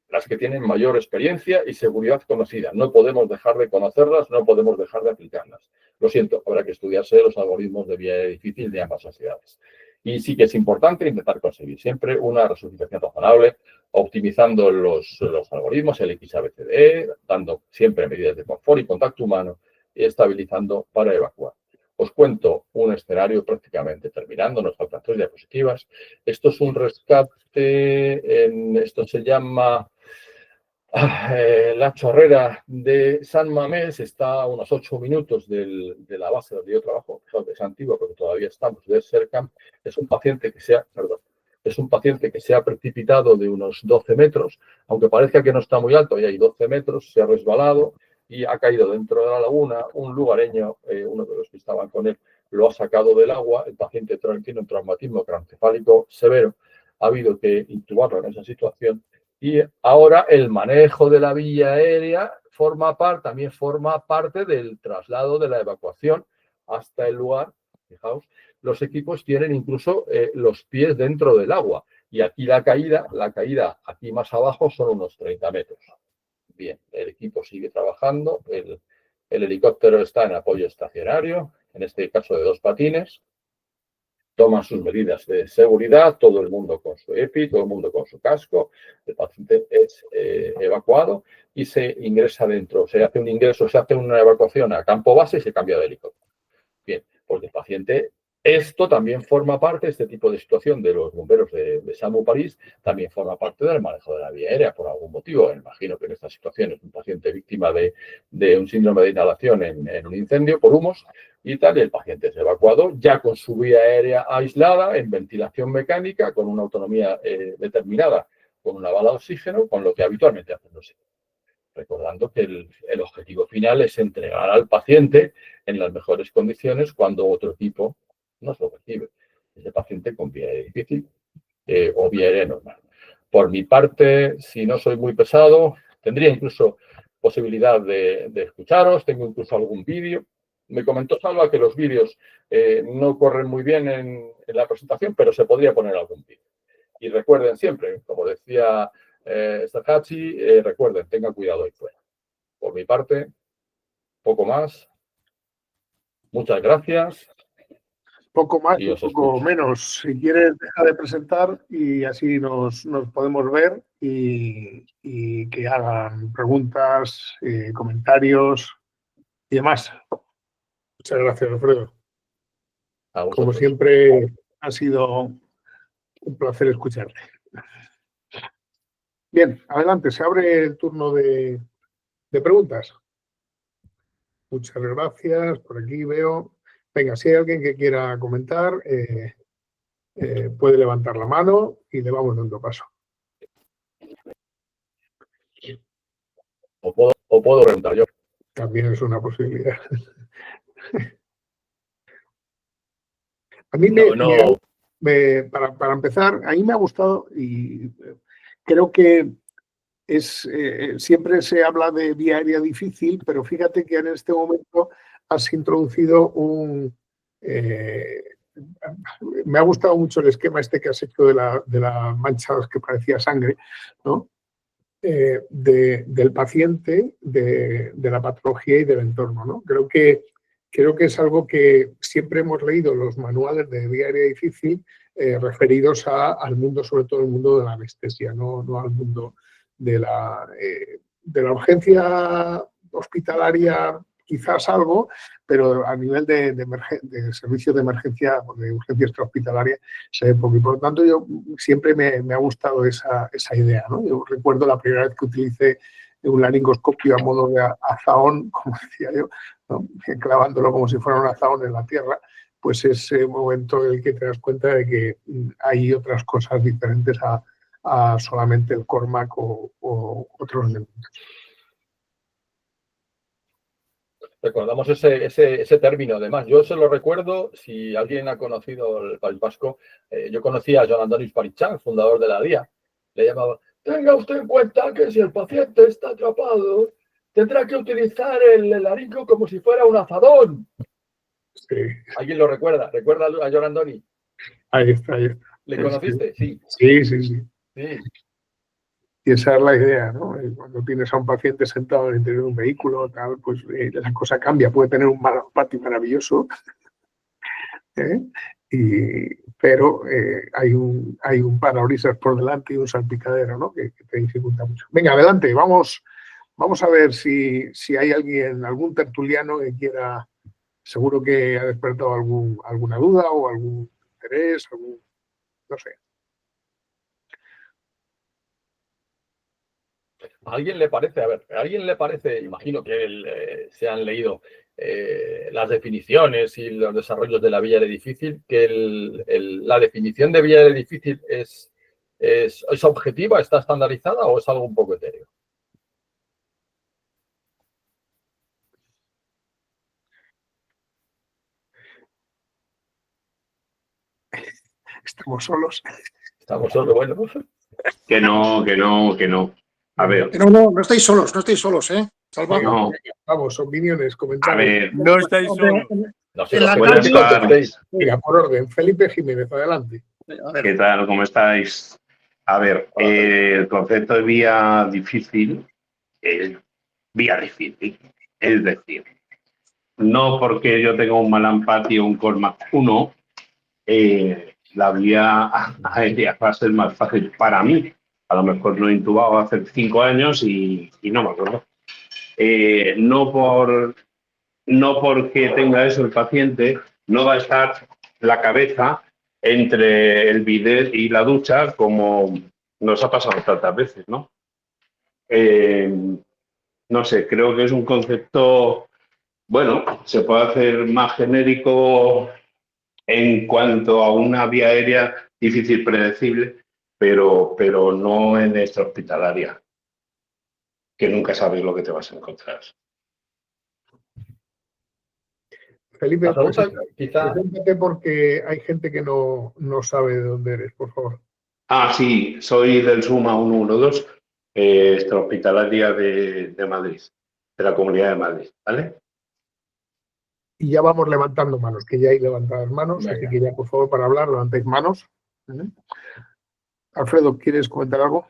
Speaker 2: las que tienen mayor experiencia y seguridad conocida. No podemos dejar de conocerlas, no podemos dejar de aplicarlas. Lo siento, habrá que estudiarse los algoritmos de vía difícil de ambas sociedades. Y sí que es importante intentar conseguir siempre una resucitación razonable, optimizando los algoritmos, el XABCDE, dando siempre medidas de confort y contacto humano y estabilizando para evacuar. Os cuento un escenario prácticamente terminando, nos faltan 3 diapositivas. Esto es un rescate, esto se llama La Chorrera de San Mamés, está a unos 8 minutos de la base donde yo trabajo, es antigua porque todavía estamos, de Sercam. Es un paciente que se ha precipitado de unos 12 metros, aunque parezca que no está muy alto, y hay 12 metros, se ha resbalado y ha caído dentro de la laguna. Un lugareño, uno de los que estaban con él, lo ha sacado del agua. El paciente tiene un traumatismo craneoencefálico severo, ha habido que intubarlo en esa situación. Y ahora el manejo de la vía aérea también forma parte del traslado de la evacuación hasta el lugar. Fijaos, los equipos tienen incluso los pies dentro del agua. Y aquí la caída aquí más abajo son unos 30 metros. Bien, el equipo sigue trabajando, el helicóptero está en apoyo estacionario, en este caso de 2 patines. Toman sus medidas de seguridad, todo el mundo con su EPI, todo el mundo con su casco. El paciente es evacuado y se ingresa dentro. Se hace una evacuación a campo base y se cambia de helicóptero. Bien, pues el paciente, esto también forma parte, este tipo de situación de los bomberos de SAMU París, también forma parte del manejo de la vía aérea por algún motivo. Imagino que en esta situación es un paciente víctima de un síndrome de inhalación en un incendio por humos y tal, y el paciente es evacuado ya con su vía aérea aislada, en ventilación mecánica, con una autonomía determinada, con una bala de oxígeno, con lo que habitualmente hacen los psicólogos. Recordando que el objetivo final es entregar al paciente en las mejores condiciones cuando otro equipo no se lo recibe. Ese paciente con vía aérea difícil o vía aérea normal. Por mi parte, si no soy muy pesado, tendría incluso posibilidad de escucharos, tengo incluso algún vídeo. Me comentó Salva que los vídeos no corren muy bien en la presentación, pero se podría poner algún vídeo. Y recuerden siempre, como decía Stakachi, recuerden, tengan cuidado ahí fuera. Por mi parte, poco más. Muchas gracias.
Speaker 1: Poco más y poco menos. Si quieres, deja de presentar y así nos podemos ver y que hagan preguntas, comentarios y demás. Muchas gracias, Alfredo. Como siempre, ha sido un placer escucharte. Bien, adelante, se abre el turno de preguntas. Muchas gracias, por aquí veo. Venga, si hay alguien que quiera comentar, puede levantar la mano y le vamos dando paso.
Speaker 2: O puedo preguntar yo.
Speaker 1: También es una posibilidad. A mí para empezar, a mí me ha gustado y creo que siempre se habla de vía aérea difícil, pero fíjate que en este momento has introducido me ha gustado mucho el esquema este que has hecho de las manchas que parecía sangre, ¿no? Del paciente, de la patología y del entorno, ¿no? Creo que es algo que siempre hemos leído los manuales de vía aérea difícil referidos al mundo, sobre todo el mundo de la anestesia, no al mundo de la urgencia hospitalaria, quizás algo, pero a nivel de servicios de emergencia o de urgencia extrahospitalaria se ve poco. Y por lo tanto, yo siempre me ha gustado esa idea, ¿no? Yo recuerdo la primera vez que utilicé un laringoscopio a modo de azahón, como decía yo, ¿no? Clavándolo como si fuera un azahón en la tierra, pues ese momento en el que te das cuenta de que hay otras cosas diferentes a solamente el Cormac o otros elementos.
Speaker 2: Recordamos ese término, además. Yo se lo recuerdo, si alguien ha conocido el País Vasco, yo conocía a Joan Andoni Parichán, fundador de la DIA. Le llamaba, tenga usted en cuenta que si el paciente está atrapado, tendrá que utilizar el laringo como si fuera un azadón.
Speaker 1: Sí.
Speaker 2: ¿Alguien lo recuerda? ¿Recuerda a Joan Andoni?
Speaker 1: Ahí está, ahí está.
Speaker 2: ¿Le conociste? Sí.
Speaker 1: Sí, sí, sí.
Speaker 2: Sí.
Speaker 1: Y esa es la idea, ¿no? Cuando tienes a un paciente sentado en el interior de un vehículo, tal, pues la cosa cambia. Puede tener un patio maravilloso, ¿eh? Pero hay un parabrisas por delante y un salpicadero, ¿no? Que te dificulta mucho. Venga, adelante, vamos a ver si hay alguien, algún tertuliano que quiera, seguro que ha despertado alguna duda o algún interés, no sé.
Speaker 2: ¿A alguien le parece? A ver, ¿a alguien le parece? Imagino que se han leído las definiciones y los desarrollos de la vía del difícil, que la definición de vía del difícil es objetiva, está estandarizada o es algo un poco etéreo.
Speaker 1: Estamos solos.
Speaker 2: Estamos solos, bueno.
Speaker 3: Que no. A ver.
Speaker 4: No estáis solos, ¿eh? Salva.
Speaker 3: No.
Speaker 1: Vamos, opiniones,
Speaker 3: A
Speaker 1: comentarios.
Speaker 3: ver,
Speaker 5: No estáis solos.
Speaker 2: No sé,
Speaker 4: En la
Speaker 3: buenas tardes.
Speaker 1: Mira, por orden, Felipe Jiménez, adelante.
Speaker 4: A ver,
Speaker 3: ¿Qué tal? ¿Cómo estáis? A ver, el concepto de vía difícil es vía difícil. Es decir, no porque yo tenga un Malampati o un Cormac 1, la vía aérea va a ser más fácil para mí. A lo mejor lo he intubado hace 5 años y no me acuerdo. No porque tenga eso el paciente, no va a estar la cabeza entre el bidet y la ducha como nos ha pasado tantas veces, ¿no? No sé, creo que es un concepto, bueno, se puede hacer más genérico en cuanto a una vía aérea difícil predecible, pero no en extrahospitalaria, que nunca sabes lo que te vas a encontrar.
Speaker 1: Felipe,
Speaker 2: La pregunta,
Speaker 1: pues,
Speaker 2: quizá,
Speaker 1: preséntate porque hay gente que no sabe de dónde eres, por favor.
Speaker 3: Ah, sí, soy del SUMA 112, extrahospitalaria de Madrid, de la Comunidad de Madrid, ¿vale?
Speaker 1: Y ya vamos levantando manos, que ya hay levantadas manos,
Speaker 2: Venga.
Speaker 1: así que ya, por favor, para hablar, levantéis manos. Alfredo, ¿quieres comentar algo?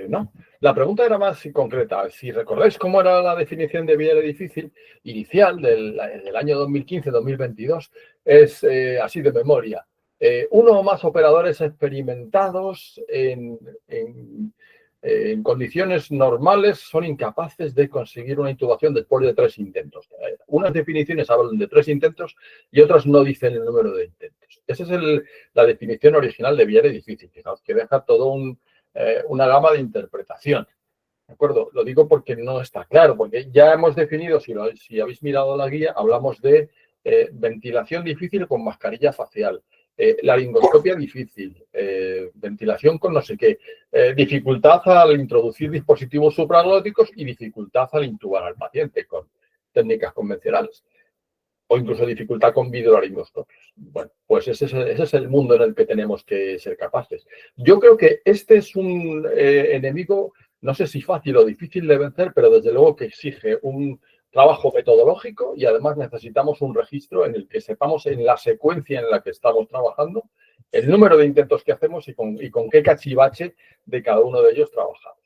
Speaker 2: no. La pregunta era más concreta. Si recordáis cómo era la definición de vía difícil inicial del año 2015-2022, es así de memoria. Uno o más operadores experimentados en condiciones normales son incapaces de conseguir una intubación después de 3 intentos. Unas definiciones hablan de 3 intentos y otras no dicen el número de intentos. Esa es la definición original de vía difícil. Fijaos que deja todo una gama de interpretación. ¿De acuerdo? Lo digo porque no está claro, porque ya hemos definido, si habéis mirado la guía, hablamos de ventilación difícil con mascarilla facial, laringoscopia difícil, ventilación con no sé qué, dificultad al introducir dispositivos supraglóticos y dificultad al intubar al paciente con técnicas convencionales. O incluso dificultad con videolaringoscopios. Bueno, pues ese es el mundo en el que tenemos que ser capaces. Yo creo que este es un enemigo, no sé si fácil o difícil de vencer, pero desde luego que exige un trabajo metodológico y además necesitamos un registro en el que sepamos en la secuencia en la que estamos trabajando el número de intentos que hacemos y con qué cachivache de cada uno de ellos trabajamos.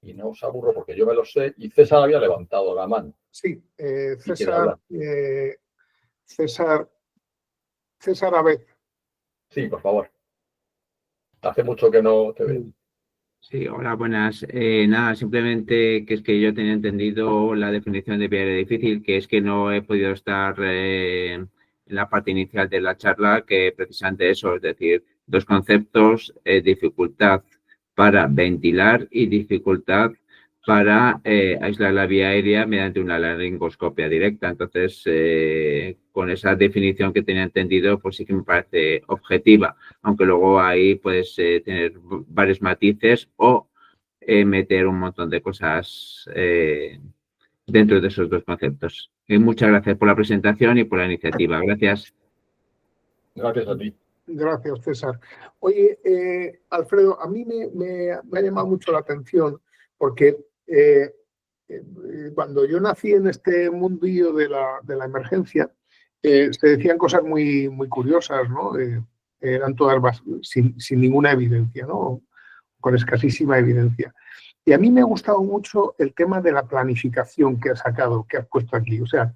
Speaker 2: Y no os aburro porque yo me lo sé y César había levantado la mano.
Speaker 1: Sí, César Abed.
Speaker 2: Sí, por favor. Hace mucho que no te veo.
Speaker 5: Sí, hola, buenas. Nada, simplemente que es que yo tenía entendido la definición de vía difícil, que es que no he podido estar en la parte inicial de la charla, que precisamente eso, es decir, 2 conceptos, dificultad para ventilar y dificultad para aislar la vía aérea mediante una laringoscopia directa. Entonces, con esa definición que tenía entendido, pues sí que me parece objetiva, aunque luego ahí puedes tener varios matices o meter un montón de cosas dentro de esos dos conceptos. Muchas gracias por la presentación y por la iniciativa. Gracias.
Speaker 2: Gracias a ti.
Speaker 1: Gracias, César. Oye, Alfredo, a mí me ha llamado mucho la atención porque cuando yo nací en este mundillo de la emergencia, se decían cosas muy, muy curiosas, ¿no? Eran todas sin ninguna evidencia, ¿no? Con escasísima evidencia. Y a mí me ha gustado mucho el tema de la planificación que has sacado, que has puesto aquí. O sea,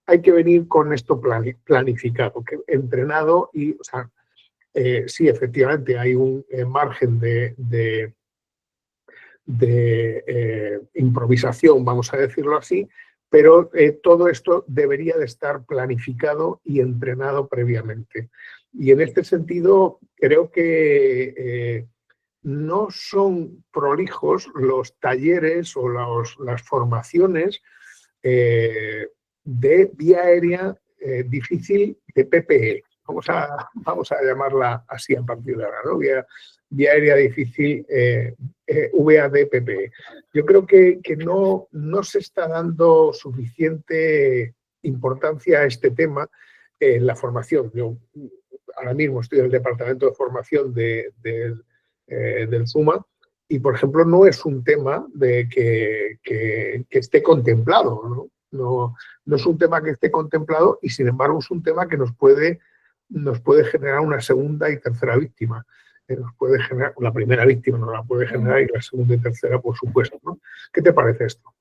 Speaker 1: hay que venir con esto planificado, entrenado y, o sea, sí, efectivamente, hay un margen de improvisación, vamos a decirlo así, pero todo esto debería de estar planificado y entrenado previamente. Y en este sentido, creo que no son prolijos los talleres o las formaciones de vía aérea difícil de PPE. Vamos a llamarla así a partir de ahora, ¿no? Vía aérea difícil VAD-PPE. Yo creo que no se está dando suficiente importancia a este tema en la formación. Yo ahora mismo estoy en el departamento de formación del ZUMA y, por ejemplo, no es un tema que esté contemplado, ¿no? No es un tema que esté contemplado y, sin embargo, es un tema que nos puede generar una segunda y tercera víctima. Nos puede generar, la primera víctima nos la puede generar y la segunda y tercera, por supuesto, ¿no? ¿Qué te parece esto?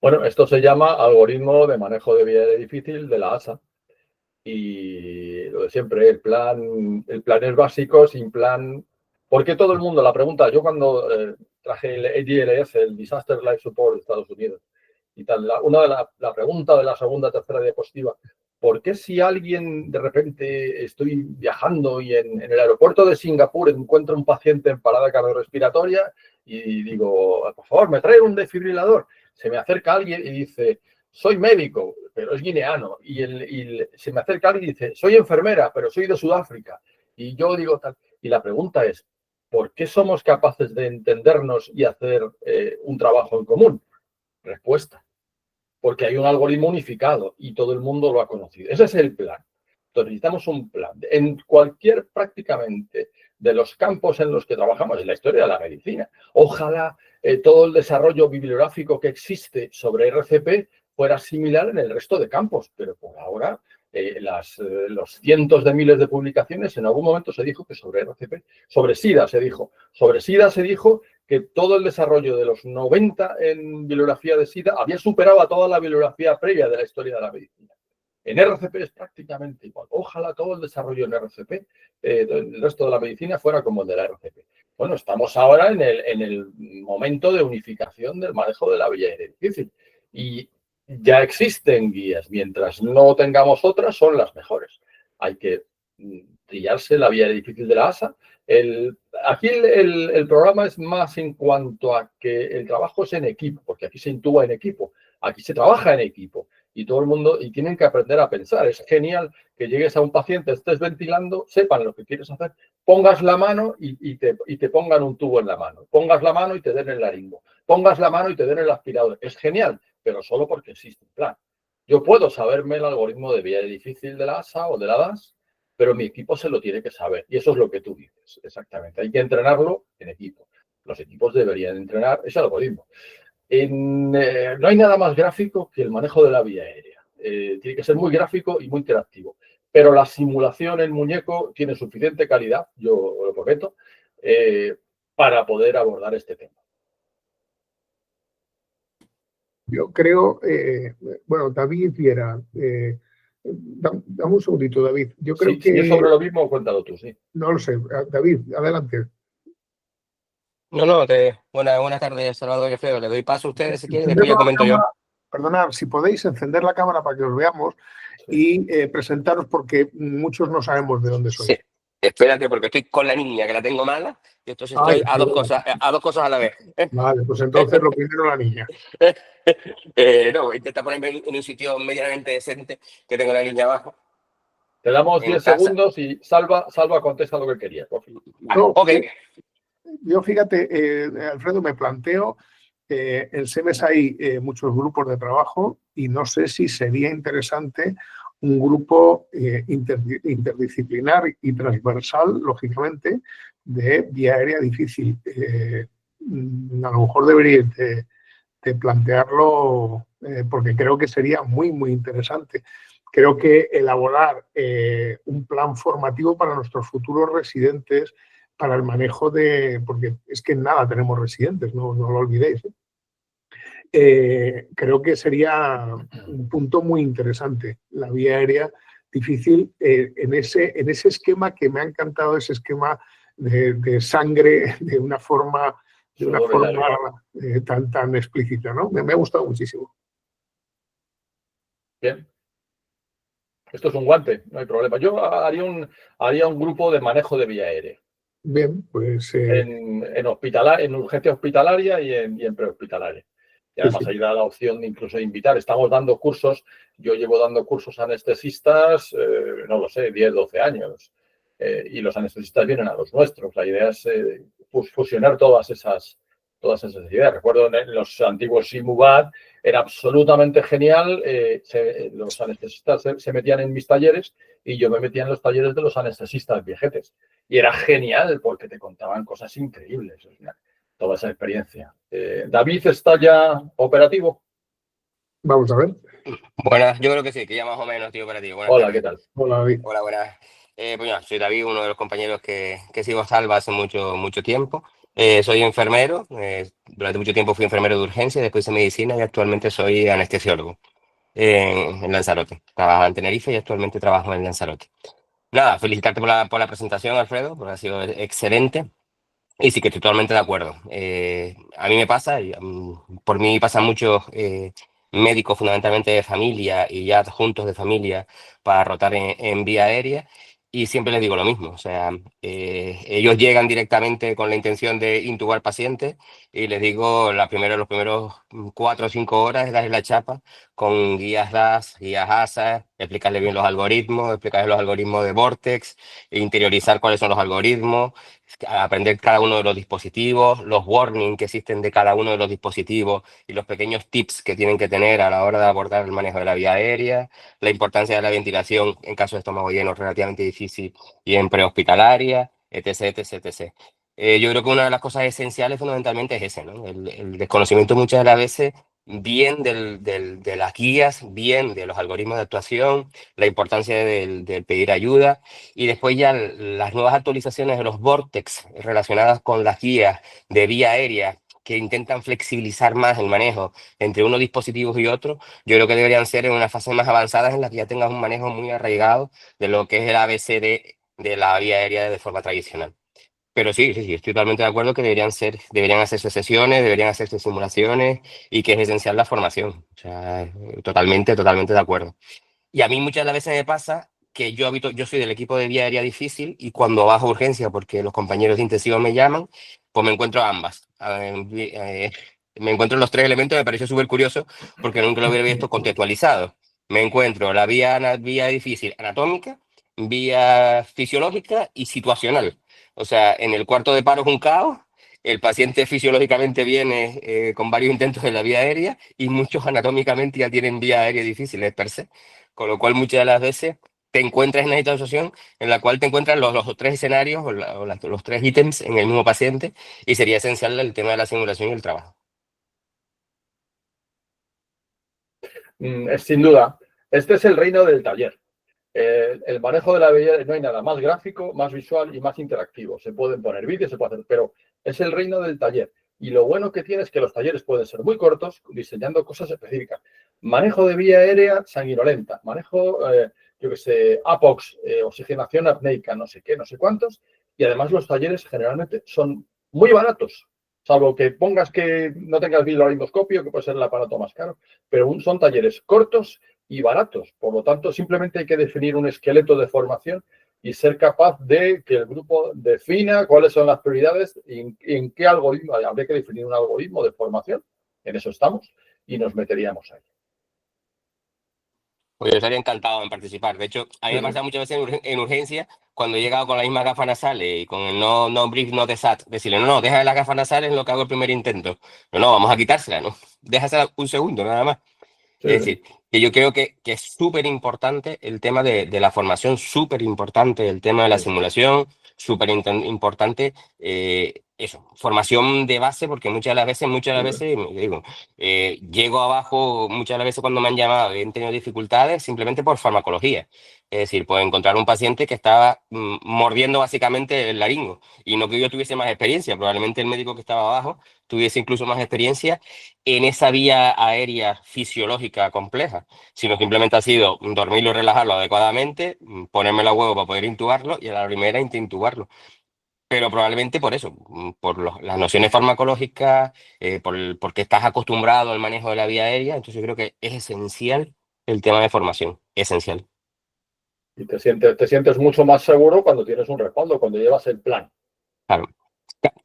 Speaker 2: Bueno, esto se llama algoritmo de manejo de vía difícil de la ASA. Y lo de siempre, el plan es básico, sin plan. Porque todo el mundo, la pregunta, yo cuando traje el ADLS, el Disaster Life Support de Estados Unidos, y tal, la pregunta de la segunda, tercera diapositiva, ¿por qué si alguien de repente estoy viajando y en el aeropuerto de Singapur encuentro un paciente en parada cardiorrespiratoria y digo, por favor, me trae un desfibrilador? Se me acerca alguien y dice, soy médico, pero es guineano. Y se me acerca alguien y dice, soy enfermera, pero soy de Sudáfrica. Y yo digo tal. Y la pregunta es, ¿por qué somos capaces de entendernos y hacer un trabajo en común? Respuesta. Porque hay un algoritmo unificado y todo el mundo lo ha conocido. Ese es el plan. Entonces necesitamos un plan. En cualquier prácticamente de los campos en los que trabajamos, en la historia de la medicina, ojalá todo el desarrollo bibliográfico que existe sobre RCP fuera similar en el resto de campos, pero por ahora los cientos de miles de publicaciones, en algún momento se dijo que sobre RCP, sobre SIDA se dijo que todo el desarrollo de los 90 en bibliografía de SIDA había superado a toda la bibliografía previa de la historia de la medicina. En RCP es prácticamente igual. Ojalá todo el desarrollo en RCP, el resto de la medicina, fuera como el de la RCP. Bueno, estamos ahora en el momento de unificación del manejo de la vía aérea difícil. Y ya existen guías. Mientras no tengamos otras, son las mejores. Hay que trillarse la vía difícil de la ASA. Aquí el programa es más en cuanto a que el trabajo es en equipo, porque aquí se intuba en equipo, aquí se trabaja en equipo y todo el mundo, y tienen que aprender a pensar. Es genial que llegues a un paciente, estés ventilando, sepan lo que quieres hacer, pongas la mano y te pongan un tubo en la mano, pongas la mano y te den el laringo, pongas la mano y te den el aspirador. Es genial, pero solo porque existe un plan. Yo puedo saberme el algoritmo de vía difícil de la ASA o de la DAS, pero mi equipo se lo tiene que saber. Y eso es lo que tú dices, exactamente. Hay que entrenarlo en equipo. Los equipos deberían entrenar ese algoritmo. No hay nada más gráfico que el manejo de la vía aérea. Tiene que ser muy gráfico y muy interactivo. Pero la simulación en muñeco tiene suficiente calidad, yo lo prometo, para poder abordar este tema.
Speaker 1: Yo creo, bueno, David Viera, dame un segundito, David. Yo creo que...
Speaker 2: Si es sobre lo mismo, cuéntalo tú, sí.
Speaker 1: No lo sé. David, adelante.
Speaker 6: No, buenas tardes, Salvador y Alfredo. Le doy paso a ustedes si quieren, después ya comento yo.
Speaker 1: Perdonad, si podéis encender la cámara para que os veamos y presentaros, porque muchos no sabemos de dónde sois.
Speaker 6: Sí, espérate, porque estoy con la niña, que la tengo mala, y entonces estoy a dos cosas a la vez.
Speaker 1: Vale, pues entonces lo primero la niña.
Speaker 6: No, voy a intentar ponerme en un sitio medianamente decente, que tengo la niña abajo.
Speaker 2: Te damos 10 segundos y Salva contesta lo que querías. Por fin.
Speaker 6: Vale, ok.
Speaker 1: Yo, fíjate, Alfredo, me planteo En SEMES hay muchos grupos de trabajo y no sé si sería interesante un grupo interdisciplinar y transversal, lógicamente, de vía aérea difícil. A lo mejor debería de plantearlo porque creo que sería muy, muy interesante. Creo que elaborar un plan formativo para nuestros futuros residentes, para el manejo de... porque es que en nada tenemos residentes, no lo olvidéis. Creo que sería un punto muy interesante, la vía aérea difícil, en ese esquema que me ha encantado, ese esquema de sangre de una forma tan explícita, ¿no? Me ha gustado muchísimo.
Speaker 2: Bien. Esto es un guante, no hay problema. Yo haría un grupo de manejo de vía aérea.
Speaker 1: Bien, pues...
Speaker 2: en urgencia hospitalaria y en prehospitalaria. Y además ahí da la opción de incluso invitar. Estamos dando cursos, yo llevo dando cursos a anestesistas, no lo sé, 10, 12 años. Y los anestesistas vienen a los nuestros. La idea es fusionar todas esas ideas. Recuerdo en los antiguos SIMUBAD, era absolutamente genial. Los anestesistas se metían en mis talleres y yo me metía en los talleres de los anestesistas viejetes. Y era genial porque te contaban cosas increíbles. Toda esa experiencia. ¿David está ya operativo?
Speaker 1: Vamos a ver.
Speaker 6: Buenas, yo creo que sí, que ya más o menos estoy operativo. Buenas
Speaker 2: Hola,
Speaker 6: tardes.
Speaker 2: ¿qué tal?
Speaker 1: Hola, David.
Speaker 6: Hola, buenas. Pues ya, soy David, uno de los compañeros que sigo a Salva hace mucho tiempo. Soy enfermero, durante mucho tiempo fui enfermero de urgencia, después hice medicina y actualmente soy anestesiólogo en Lanzarote. Trabajaba en Tenerife y actualmente trabajo en Lanzarote. Nada, felicitarte por la presentación, Alfredo, porque ha sido excelente. Y sí que estoy totalmente de acuerdo. A mí me pasa, por mí pasan muchos médicos fundamentalmente de familia y ya adjuntos de familia para rotar en vía aérea y siempre les digo lo mismo. O sea, ellos llegan directamente con la intención de intubar pacientes y les digo los primeros 4 o 5 horas es darles la chapa con guías DAS, guías ASA, explicarles bien los algoritmos, explicarles los algoritmos de Vortex, interiorizar cuáles son los algoritmos, aprender cada uno de los dispositivos, los warnings que existen de cada uno de los dispositivos y los pequeños tips que tienen que tener a la hora de abordar el manejo de la vía aérea, la importancia de la ventilación en caso de estómago lleno relativamente difícil y en prehospitalaria, etc, etc, etc. Yo creo que una de las cosas esenciales fundamentalmente es ese, ¿no? El desconocimiento muchas de las veces bien de las guías, bien de los algoritmos de actuación, la importancia del pedir ayuda y después ya las nuevas actualizaciones de los Vortex relacionadas con las guías de vía aérea que intentan flexibilizar más el manejo entre unos dispositivos y otros, yo creo que deberían ser en una fase más avanzada en la que ya tengas un manejo muy arraigado de lo que es el ABCD de la vía aérea de forma tradicional. Pero sí, estoy totalmente de acuerdo que deberían hacerse sesiones, deberían hacerse simulaciones y que es esencial la formación. O sea, totalmente de acuerdo. Y a mí muchas de las veces me pasa que yo soy del equipo de vía aérea difícil y cuando bajo urgencia porque los compañeros de intensivo me llaman, pues me encuentro ambas. Me encuentro los 3 elementos, me pareció súper curioso porque nunca lo hubiera visto contextualizado. Me encuentro la vía difícil anatómica, vía fisiológica y situacional. O sea, en el cuarto de paro es un caos, el paciente fisiológicamente viene con varios intentos de la vía aérea y muchos anatómicamente ya tienen vía aérea difíciles per se. Con lo cual muchas de las veces te encuentras en una situación en la cual te encuentras los 3 escenarios los 3 ítems en el mismo paciente y sería esencial el tema de la simulación y el trabajo.
Speaker 2: Sin duda, este es el reino del taller. El manejo de la belleza, no hay nada más gráfico, más visual y más interactivo. Se pueden poner vídeos, se puede hacer, pero es el reino del taller. Y lo bueno que tiene es que los talleres pueden ser muy cortos, diseñando cosas específicas. Manejo de vía aérea sanguinolenta, manejo, yo que sé, APOX, oxigenación apneica, no sé qué, no sé cuántos. Y además los talleres generalmente son muy baratos, salvo que pongas que no tengas visualaringoscopio, que puede ser el aparato más caro, pero son talleres cortos y baratos. Por lo tanto, simplemente hay que definir un esqueleto de formación y ser capaz de que el grupo defina cuáles son las prioridades y en qué algoritmo. Habría que definir un algoritmo de formación, en eso estamos, y nos meteríamos ahí.
Speaker 6: Pues yo estaría encantado en participar. De hecho, a mí me pasa muchas veces en urgencia, cuando he llegado con las mismas gafas nasales y con el no brief, no desat, decirle, no, deja las gafas nasales en lo que hago el primer intento. No, vamos a quitársela, ¿no? Déjasela un segundo, nada más. Es decir, que yo creo que es súper importante el tema de la formación, súper importante el tema de la simulación, súper importante eso, formación de base, porque muchas de las veces, digo, llego abajo, muchas de las veces cuando me han llamado y he tenido dificultades simplemente por farmacología. Es decir, pues encontrar un paciente que estaba mordiendo básicamente el laringo y no que yo tuviese más experiencia, probablemente el médico que estaba abajo tuviese incluso más experiencia en esa vía aérea fisiológica compleja, sino simplemente ha sido dormirlo y relajarlo adecuadamente, ponerme la huevo para poder intubarlo y a la primera intubarlo. Pero probablemente por eso, por las nociones farmacológicas, porque estás acostumbrado al manejo de la vía aérea, entonces yo creo que es esencial el tema de formación, esencial.
Speaker 2: Y te sientes mucho más seguro cuando tienes un respaldo, cuando llevas el plan.
Speaker 6: Claro.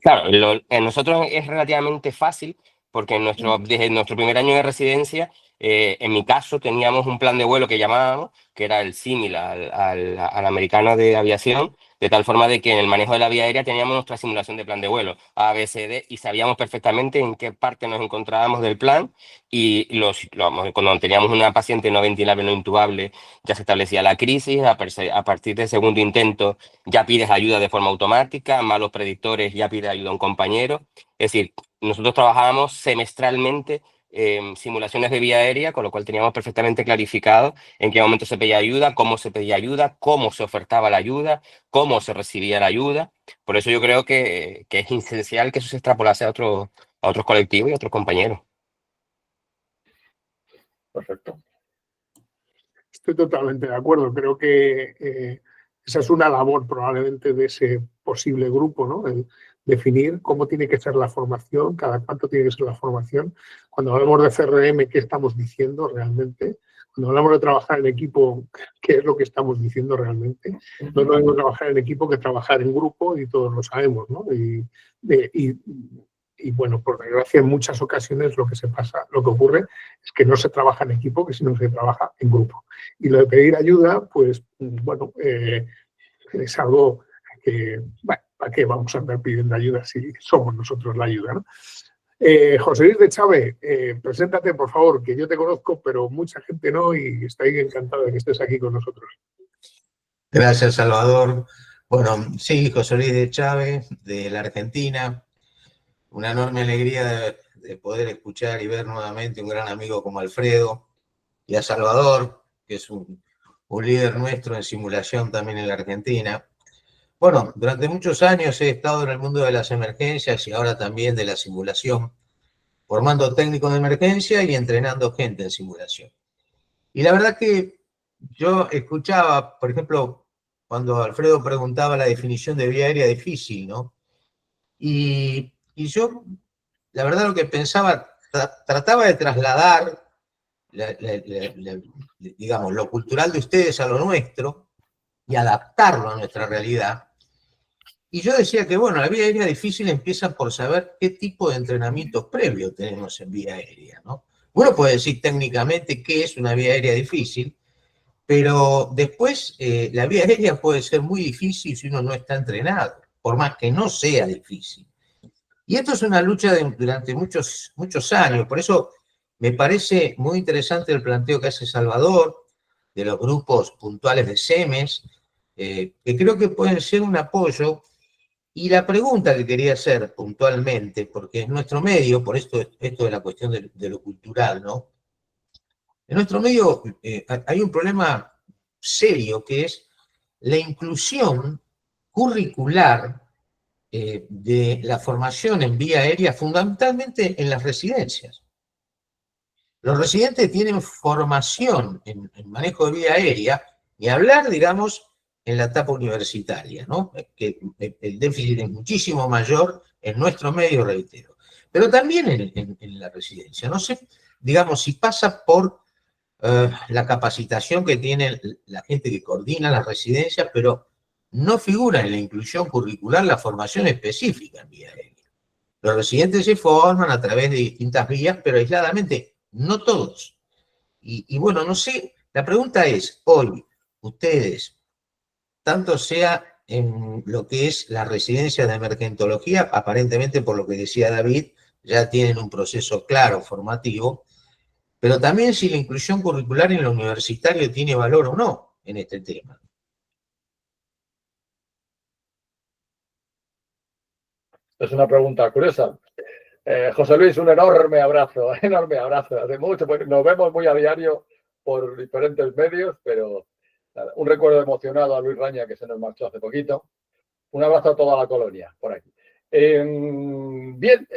Speaker 6: Claro, en nosotros es relativamente fácil porque desde nuestro primer año de residencia, en mi caso, teníamos un plan de vuelo que llamábamos, que era el símil al americano de aviación, de tal forma de que en el manejo de la vía aérea teníamos nuestra simulación de plan de vuelo, A, B, C, D, y sabíamos perfectamente en qué parte nos encontrábamos del plan y cuando teníamos una paciente no ventilable, no intubable, ya se establecía la crisis, a partir del segundo intento ya pides ayuda de forma automática, malos predictores, ya pides ayuda a un compañero. Es decir, nosotros trabajábamos semestralmente simulaciones de vía aérea, con lo cual teníamos perfectamente clarificado en qué momento se pedía ayuda, cómo se pedía ayuda, cómo se ofertaba la ayuda, cómo se recibía la ayuda. Por eso yo creo que es esencial que eso se extrapolase a otros colectivos y a otros compañeros.
Speaker 2: Perfecto.
Speaker 1: Estoy totalmente de acuerdo. Creo que esa es una labor probablemente de ese posible grupo, ¿no? El definir cómo tiene que ser la formación, cada cuánto tiene que ser la formación. Cuando hablamos de CRM, ¿qué estamos diciendo realmente? Cuando hablamos de trabajar en equipo, ¿qué es lo que estamos diciendo realmente? No es lo mismo trabajar en equipo que trabajar en grupo y todos lo sabemos, ¿no? Y bueno, por desgracia, en muchas ocasiones lo que ocurre es que no se trabaja en equipo, sino que se trabaja en grupo. Y lo de pedir ayuda, pues, bueno, es algo que, bueno, ¿para qué vamos a andar pidiendo ayuda si somos nosotros la ayuda, ¿no? José Luis de Chávez, preséntate, por favor, que yo te conozco, pero mucha gente no, y estoy encantado de que estés aquí con nosotros.
Speaker 7: Gracias, Salvador. Bueno, sí, José Luis de Chávez, de la Argentina. Una enorme alegría de poder escuchar y ver nuevamente un gran amigo como Alfredo y a Salvador, que es un líder nuestro en simulación también en la Argentina. Bueno, durante muchos años he estado en el mundo de las emergencias y ahora también de la simulación, formando técnicos de emergencia y entrenando gente en simulación. Y la verdad que yo escuchaba, por ejemplo, cuando Alfredo preguntaba la definición de vía aérea difícil, ¿no? Y yo, la verdad, lo que pensaba, trataba de trasladar, digamos, lo cultural de ustedes a lo nuestro y adaptarlo a nuestra realidad. Y yo decía que, bueno, la vía aérea difícil empieza por saber qué tipo de entrenamiento previo tenemos en vía aérea, ¿no? Uno puede decir técnicamente qué es una vía aérea difícil, pero después la vía aérea puede ser muy difícil si uno no está entrenado, por más que no sea difícil. Y esto es una lucha durante muchos años, por eso me parece muy interesante el planteo que hace Salvador de los grupos puntuales de SEMES, que creo que pueden ser un apoyo. Y la pregunta que quería hacer puntualmente, porque en nuestro medio, por esto de la cuestión de lo cultural, ¿no? En nuestro medio hay un problema serio que es la inclusión curricular de la formación en vía aérea, fundamentalmente en las residencias. Los residentes tienen formación en manejo de vía aérea, y hablar, digamos, en la etapa universitaria, ¿no? Que el déficit es muchísimo mayor en nuestro medio, reitero. Pero también en la residencia. No sé, digamos, si pasa por la capacitación que tiene la gente que coordina las residencias, pero no figura en la inclusión curricular la formación específica en vía aérea. Los residentes se forman a través de distintas vías, pero aisladamente, no todos. Y bueno, no sé La pregunta es, hoy, ustedes, tanto sea en lo que es la residencia de emergentología, aparentemente por lo que decía David, ya tienen un proceso claro, formativo, pero también si la inclusión curricular en lo universitario tiene valor o no en este tema.
Speaker 2: Es una pregunta curiosa. José Luis, un enorme abrazo, enorme abrazo. Hace mucho, pues, nos vemos muy a diario por diferentes medios, pero nada, un recuerdo emocionado a Luis Raña, que se nos marchó hace poquito. Un abrazo a toda la colonia por aquí. Bien,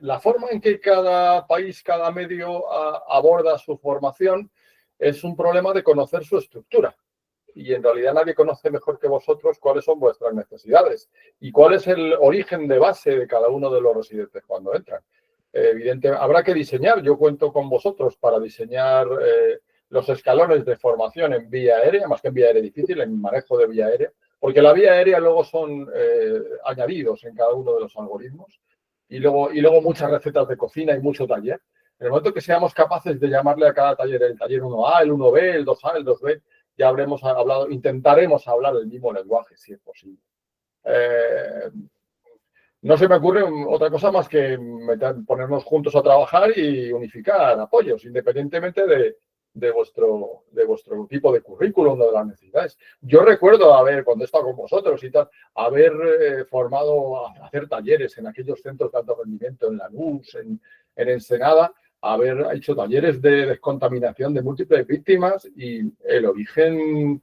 Speaker 2: la forma en que cada país, cada medio aborda su formación es un problema de conocer su estructura. Y en realidad nadie conoce mejor que vosotros cuáles son vuestras necesidades y cuál es el origen de base de cada uno de los residentes cuando entran. Evidentemente, habrá que diseñar. Yo cuento con vosotros para diseñar los escalones de formación en vía aérea, más que en vía aérea difícil, en manejo de vía aérea, porque la vía aérea luego son añadidos en cada uno de los algoritmos y luego muchas recetas de cocina y mucho taller. En el momento que seamos capaces de llamarle a cada taller el taller 1A, el 1B, el 2A, el 2B, ya habremos hablado, intentaremos hablar el mismo lenguaje, si es posible. No se me ocurre otra cosa más que ponernos juntos a trabajar y unificar apoyos, independientemente de vuestro tipo de currículum o de las necesidades. Yo recuerdo cuando he estado con vosotros y tal, haber formado, hacer talleres en aquellos centros de alto rendimiento, en Lanús, en Ensenada, haber hecho talleres de descontaminación de múltiples víctimas y el origen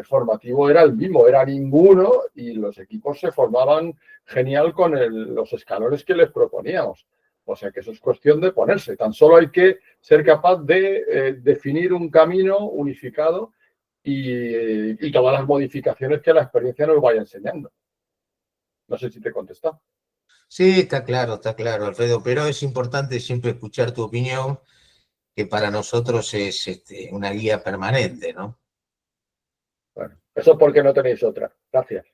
Speaker 2: formativo era el mismo, era ninguno y los equipos se formaban genial con los escalones que les proponíamos. O sea que eso es cuestión de ponerse. Tan solo hay que ser capaz de definir un camino unificado y todas las modificaciones que la experiencia nos vaya enseñando. No sé si te he contestado.
Speaker 7: Sí, está claro, Alfredo, pero es importante siempre escuchar tu opinión, que para nosotros es una guía permanente, ¿no?
Speaker 2: Bueno, eso es porque no tenéis otra. Gracias.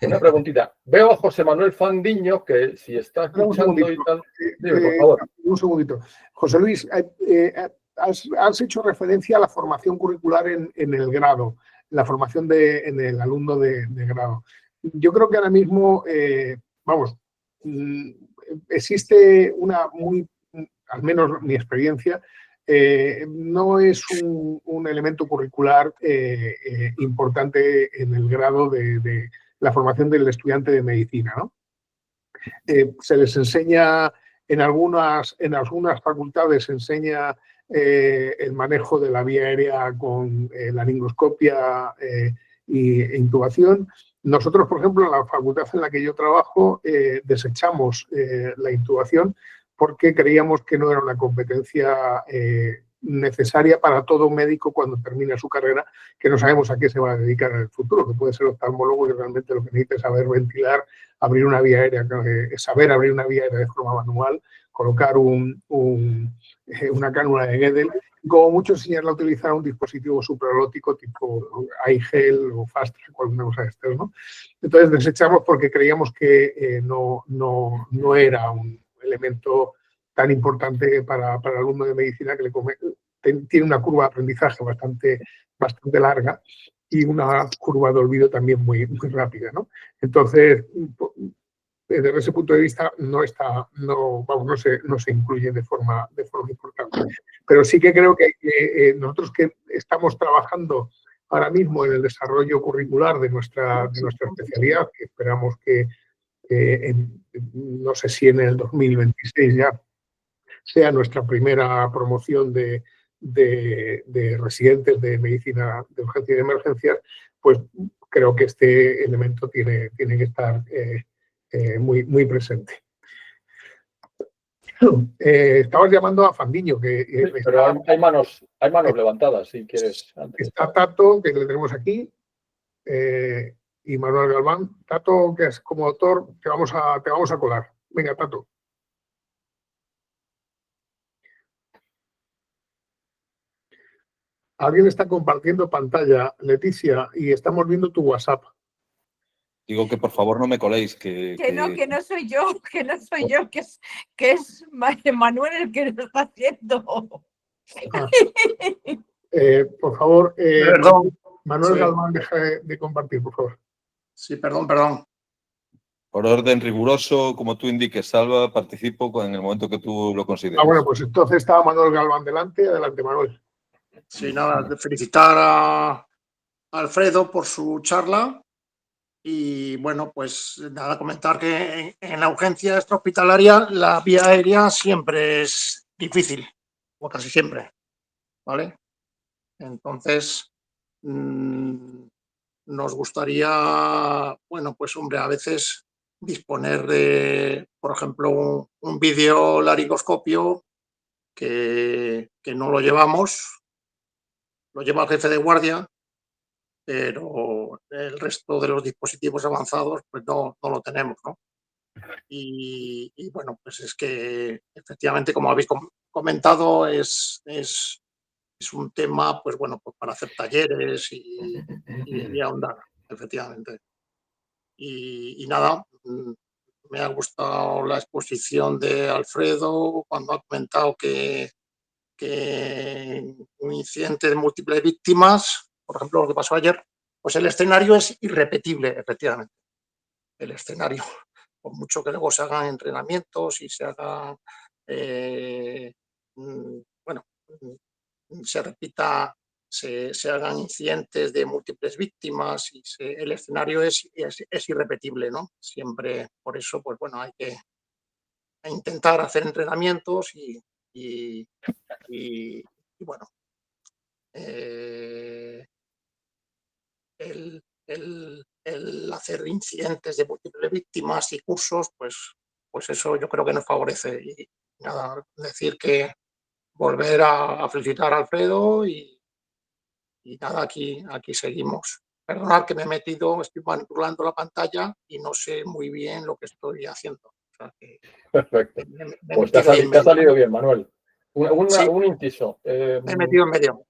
Speaker 2: Una preguntita. Veo a José Manuel Fandiño, que si está escuchando y tal... Dime, por favor.
Speaker 1: Un segundito. José Luis, has hecho referencia a la formación curricular en el grado, la formación en el alumno de grado. Yo creo que ahora mismo, existe al menos mi experiencia, no es un elemento curricular importante en el grado de la formación del estudiante de medicina, ¿no? Se les enseña, en algunas facultades se enseña el manejo de la vía aérea con la laringoscopia e intubación. Nosotros, por ejemplo, en la facultad en la que yo trabajo, desechamos la intubación porque creíamos que no era una competencia necesaria para todo médico cuando termina su carrera, que no sabemos a qué se va a dedicar en el futuro, que puede ser oftalmólogo y realmente lo que necesita es saber ventilar, abrir una vía aérea, saber abrir una vía aérea de forma manual, colocar una cánula de Guedel, como mucho enseñarle a utilizar un dispositivo supralótico tipo iGel o Fast Track o alguna cosa de estas, ¿no? Entonces desechamos porque creíamos que no era un elemento tan importante para el alumno de medicina, que tiene una curva de aprendizaje bastante larga y una curva de olvido también muy rápida, ¿no? Entonces, desde ese punto de vista no se incluye de forma importante. Pero sí que creo que nosotros que estamos trabajando ahora mismo en el desarrollo curricular de nuestra especialidad, que esperamos que no sé si en el 2026 ya sea nuestra primera promoción de residentes de medicina de urgencia y de emergencias, pues creo que este elemento tiene que estar muy presente. Estabas llamando a Fandiño, que
Speaker 2: sí, pero hay manos levantadas, si quieres.
Speaker 1: Está Tato, que le tenemos aquí, y Manuel Galván. Tato, que es como autor, te vamos a colar. Venga, Tato. Alguien está compartiendo pantalla, Leticia, y estamos viendo tu WhatsApp.
Speaker 8: Digo que por favor no me coléis.
Speaker 9: Que no soy yo, que es Manuel el que lo está haciendo.
Speaker 1: Por favor,
Speaker 4: Perdón.
Speaker 1: Manuel
Speaker 4: Sí.
Speaker 1: Galván, deja de compartir, por favor.
Speaker 4: Sí, perdón.
Speaker 8: Por orden riguroso, como tú indiques, Salva, participo en el momento que tú lo consideres.
Speaker 1: Bueno, pues entonces estaba Manuel Galván delante. Adelante, Manuel.
Speaker 4: Sí, nada, de felicitar a Alfredo por su charla y bueno, pues nada, comentar que en la urgencia extrahospitalaria la vía aérea siempre es difícil, o casi siempre, ¿vale? Entonces, nos gustaría, bueno, pues hombre, a veces disponer de, por ejemplo, un vídeo laringoscopio que no lo llevamos, lo lleva el jefe de guardia, pero el resto de los dispositivos avanzados pues no lo tenemos, ¿no? Y bueno, pues es que efectivamente, como habéis comentado, es un tema, pues bueno, pues para hacer talleres y ahondar, efectivamente. Y nada, me ha gustado la exposición de Alfredo cuando ha comentado que un incidente de múltiples víctimas, por ejemplo, lo que pasó ayer, pues el escenario es irrepetible, efectivamente. El escenario, por mucho que luego se hagan entrenamientos y se hagan, bueno, se repita, se hagan incidentes de múltiples víctimas y el escenario es irrepetible, ¿no? Siempre, por eso, pues bueno, hay que intentar hacer entrenamientos y bueno, el hacer incidentes de múltiples víctimas y cursos, pues eso yo creo que nos favorece. Y nada, decir que volver a felicitar a Alfredo y nada, aquí seguimos. Perdonad que me he metido, estoy manipulando la pantalla y no sé muy bien lo que estoy haciendo. O sea que
Speaker 2: Perfecto.
Speaker 4: me he
Speaker 2: Pues te
Speaker 4: metido
Speaker 2: ha salido bien, Manuel.
Speaker 4: Sí.
Speaker 2: Un inciso.
Speaker 4: Me he metido en medio.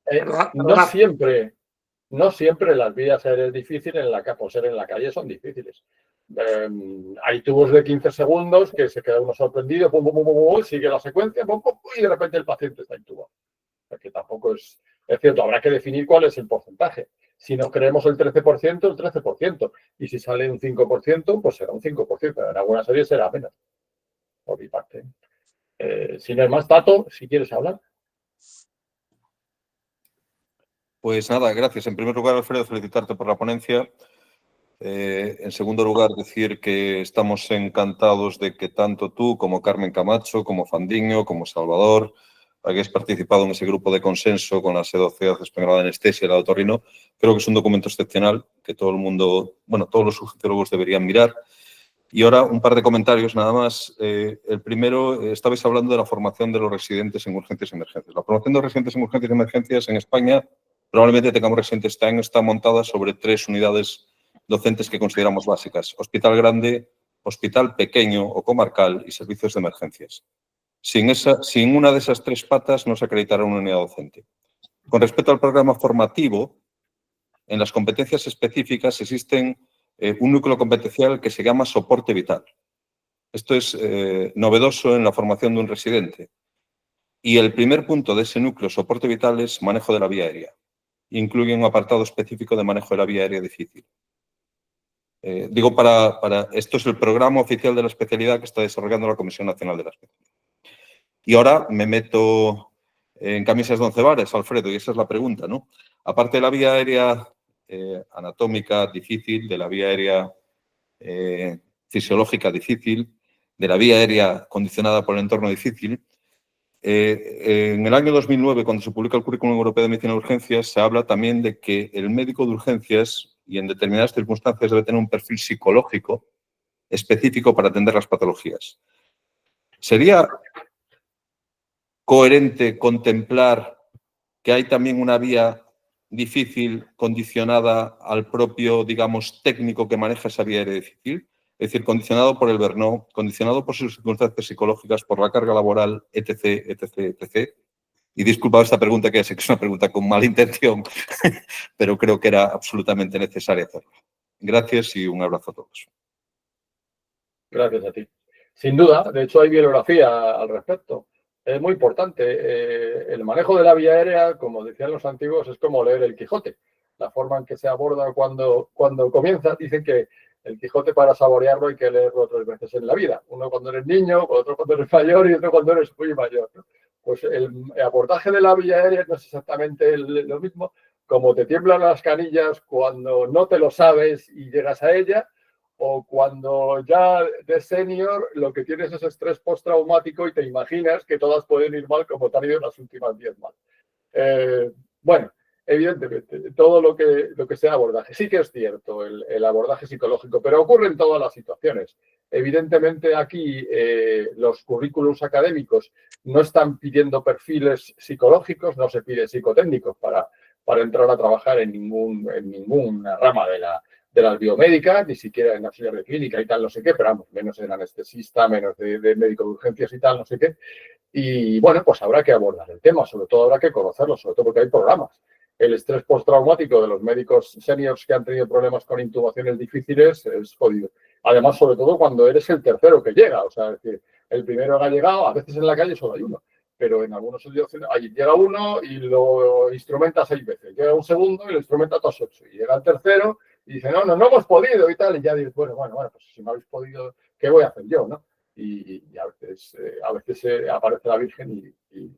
Speaker 2: No siempre las vías aéreas difíciles por ser en la calle son difíciles. Hay tubos de 15 segundos que se queda uno sorprendido, pum, pum, pum, pum, sigue la secuencia, pum, pum, y de repente el paciente está intubado. O sea que tampoco es cierto, habrá que definir cuál es el porcentaje. Si nos creemos el 13%, el 13%. Y si sale un 5%, pues será un 5%. En algunas series será menos, por mi parte. Si no hay más, Tato, si quieres hablar.
Speaker 8: Pues nada, gracias. En primer lugar, Alfredo, felicitarte por la ponencia. En segundo lugar, decir que estamos encantados de que tanto tú como Carmen Camacho, como Fandiño, como Salvador, hayáis participado en ese grupo de consenso con la Sociedad Española de Anestesia y la de Otorrino. Creo que es un documento excepcional que todo el mundo, bueno, todos los urgenciólogos deberían mirar. Y ahora un par de comentarios nada más. El primero, estabais hablando de la formación de los residentes en urgencias y emergencias. La formación de los residentes en urgencias y emergencias en España, probablemente tengamos residentes este año, está montada sobre 3 unidades docentes que consideramos básicas: hospital grande, hospital pequeño o comarcal y servicios de emergencias. Sin una de esas 3 patas no se acreditará una unidad docente. Con respecto al programa formativo, en las competencias específicas existen un núcleo competencial que se llama soporte vital. Esto es novedoso en la formación de un residente. Y el primer punto de ese núcleo soporte vital es manejo de la vía aérea. Incluye un apartado específico de manejo de la vía aérea difícil. Digo, esto es el programa oficial de la especialidad que está desarrollando la Comisión Nacional de la Especialidad. Y ahora me meto en camisas de 11 varas, Alfredo, y esa es la pregunta, ¿no? Aparte de la vía aérea anatómica difícil, de la vía aérea fisiológica difícil, de la vía aérea condicionada por el entorno difícil, en el año 2009, cuando se publica el Currículum Europeo de Medicina de Urgencias, se habla también de que el médico de urgencias y en determinadas circunstancias debe tener un perfil psicológico específico para atender las patologías. ¿Sería coherente contemplar que hay también una vía difícil condicionada al propio, digamos, técnico que maneja esa vía aérea difícil? Es decir, condicionado por el Bernó, condicionado por sus circunstancias psicológicas, por la carga laboral, etc., etc., etc. Y disculpa esta pregunta, que sé que es una pregunta con mala intención, pero creo que era absolutamente necesaria hacerlo. Gracias y un abrazo a todos.
Speaker 2: Gracias a ti. Sin duda, de hecho hay bibliografía al respecto. es muy importante. El manejo de la vía aérea, como decían los antiguos, es como leer el Quijote. La forma en que se aborda cuando comienza, dicen que el Quijote para saborearlo hay que leerlo 3 veces en la vida. Uno cuando eres niño, otro cuando eres mayor y otro cuando eres muy mayor, ¿no? Pues el abordaje de la vía aérea no es exactamente lo mismo. Como te tiemblan las canillas cuando no te lo sabes y llegas a ella, o cuando ya de senior lo que tienes es estrés postraumático y te imaginas que todas pueden ir mal como te han ido las últimas 10 mal. Bueno, evidentemente, todo lo que sea abordaje. Sí que es cierto el abordaje psicológico, pero ocurre en todas las situaciones. Evidentemente aquí los currículums académicos no están pidiendo perfiles psicológicos, no se pide psicotécnicos para entrar a trabajar en ninguna rama de las biomédicas, ni siquiera en auxiliar de clínica y tal, no sé qué, pero vamos, menos en anestesista, menos de médico de urgencias y tal, no sé qué. Y bueno, pues habrá que abordar el tema, sobre todo habrá que conocerlo, sobre todo porque hay programas. El estrés postraumático de los médicos seniors que han tenido problemas con intubaciones difíciles es jodido. Además, sobre todo cuando eres el tercero que llega, o sea, es decir, el primero que ha llegado, a veces en la calle solo hay uno, pero en algunos sitios llega uno y lo instrumenta 6 veces, llega un segundo y lo instrumenta otras 8, y llega el tercero y dice, no hemos podido y tal, y ya dices, bueno, pues si no habéis podido, ¿qué voy a hacer yo, no? Y a veces aparece la Virgen y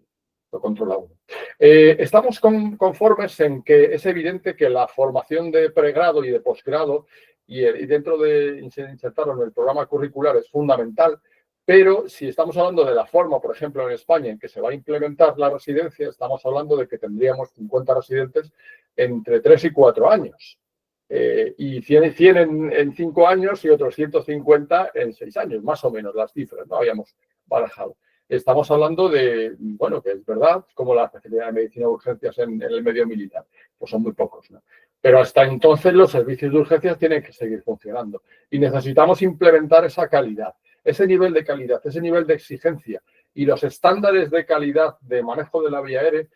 Speaker 2: lo controla uno. Estamos conformes en que es evidente que la formación de pregrado y de posgrado y dentro de insertarlo en el programa curricular es fundamental, pero si estamos hablando de la forma, por ejemplo, en España, en que se va a implementar la residencia, estamos hablando de que tendríamos 50 residentes entre 3 y 4 años. Y 100 en 5 años y otros 150 en 6 años, más o menos las cifras, no habíamos barajado. Estamos hablando de, bueno, que es verdad, como la especialidad de medicina de urgencias en el medio militar, pues son muy pocos, ¿no? Pero hasta entonces los servicios de urgencias tienen que seguir funcionando y necesitamos implementar esa calidad, ese nivel de calidad, ese nivel de exigencia y los estándares de calidad de manejo de la vía aérea.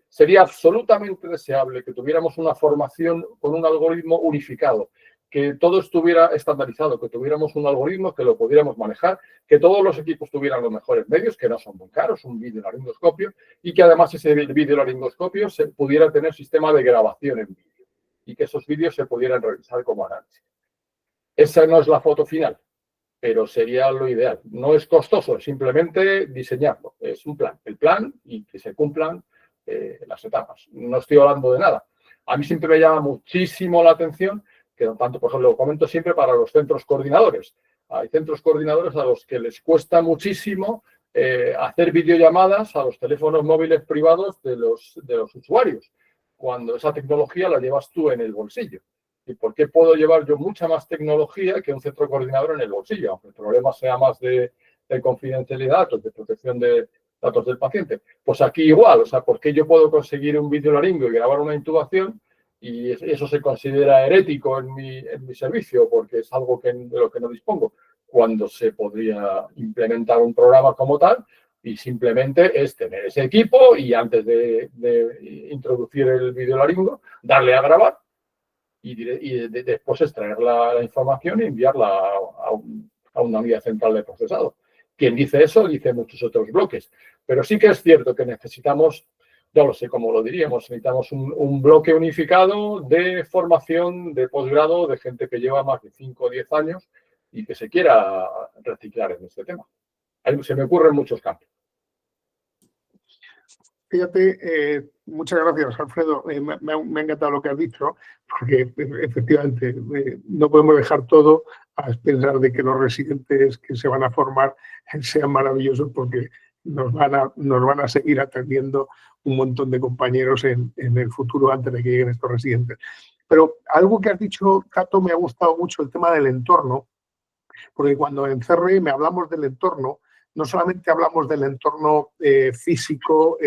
Speaker 2: Sería absolutamente deseable que tuviéramos una formación con un algoritmo unificado, que todo estuviera estandarizado, que tuviéramos un algoritmo que lo pudiéramos manejar, que todos los equipos tuvieran los mejores medios, que no son muy caros, un videolaringoscopio, y que además ese videolaringoscopio se pudiera tener sistema de grabación en vídeo y que esos vídeos se pudieran revisar como análisis. Esa no es la foto final, pero sería lo ideal. No es costoso, es simplemente diseñarlo. Es un plan, el plan y que se cumplan las etapas. No estoy hablando de nada. A mí siempre me llama muchísimo la atención que tanto, por ejemplo, lo comento siempre para los centros coordinadores. Hay centros coordinadores a los que les cuesta muchísimo hacer videollamadas a los teléfonos móviles privados de los usuarios, cuando esa tecnología la llevas tú en el bolsillo. ¿Y por qué puedo llevar yo mucha más tecnología que un centro coordinador en el bolsillo? Aunque el problema sea más de confidencialidad o de protección de datos del paciente. Pues aquí igual, o sea, ¿por qué yo puedo conseguir un videolaringo y grabar una intubación y eso se considera herético en mi servicio porque es algo de lo que no dispongo? Cuando se podría implementar un programa como tal y simplemente es tener ese equipo y antes de introducir el videolaringo, darle a grabar y después extraer la información y enviarla a una unidad central de procesado. Quien dice eso dice muchos otros bloques, pero sí que es cierto que necesitamos, no lo sé cómo lo diríamos, necesitamos un bloque unificado de formación de posgrado de gente que lleva más de 5 o 10 años y que se quiera reciclar en este tema. Se me ocurren muchos campos.
Speaker 1: Fíjate, muchas gracias, Alfredo. Me ha encantado lo que has dicho, porque efectivamente no podemos dejar todo a expensar de que los residentes que se van a formar sean maravillosos, porque nos van a seguir atendiendo un montón de compañeros en el futuro antes de que lleguen estos residentes. Pero algo que has dicho, Cato, me ha gustado mucho, el tema del entorno, porque cuando en CRM hablamos del entorno, no solamente hablamos del entorno físico,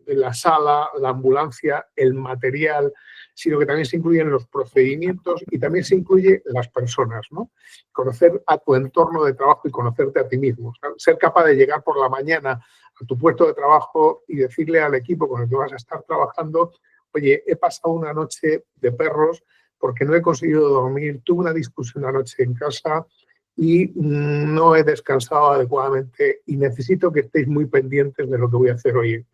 Speaker 1: la sala, la ambulancia, el material, sino que también se incluyen los procedimientos y también se incluye las personas, ¿no? Conocer a tu entorno de trabajo y conocerte a ti mismo. O sea, ser capaz de llegar por la mañana a tu puesto de trabajo y decirle al equipo con el que vas a estar trabajando, oye, he pasado una noche de perros porque no he conseguido dormir, tuve una discusión anoche en casa y no he descansado adecuadamente y necesito que estéis muy pendientes de lo que voy a hacer hoy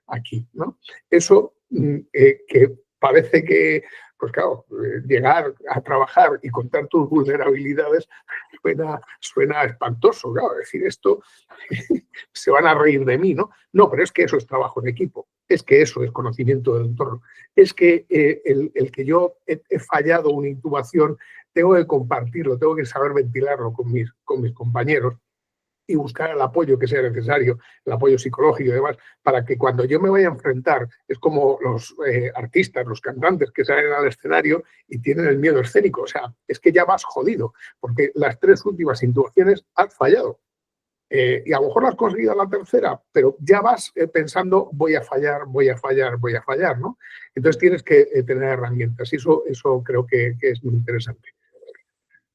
Speaker 1: aquí, ¿no? Eso que parece que, pues claro, llegar a trabajar y contar tus vulnerabilidades suena espantoso, claro, decir esto, se van a reír de mí, ¿no? No, pero es que eso es trabajo en equipo, es que eso es conocimiento del entorno, es que el que yo he fallado una intubación, tengo que compartirlo, tengo que saber ventilarlo con mis compañeros y buscar el apoyo que sea necesario, el apoyo psicológico y demás, para que cuando yo me vaya a enfrentar, es como los artistas, los cantantes que salen al escenario y tienen el miedo escénico, o sea, es que ya vas jodido, porque las 3 últimas intubaciones has fallado. Y a lo mejor la has conseguido la tercera, pero ya vas pensando, voy a fallar, ¿no? Entonces tienes que tener herramientas y eso creo que es muy interesante.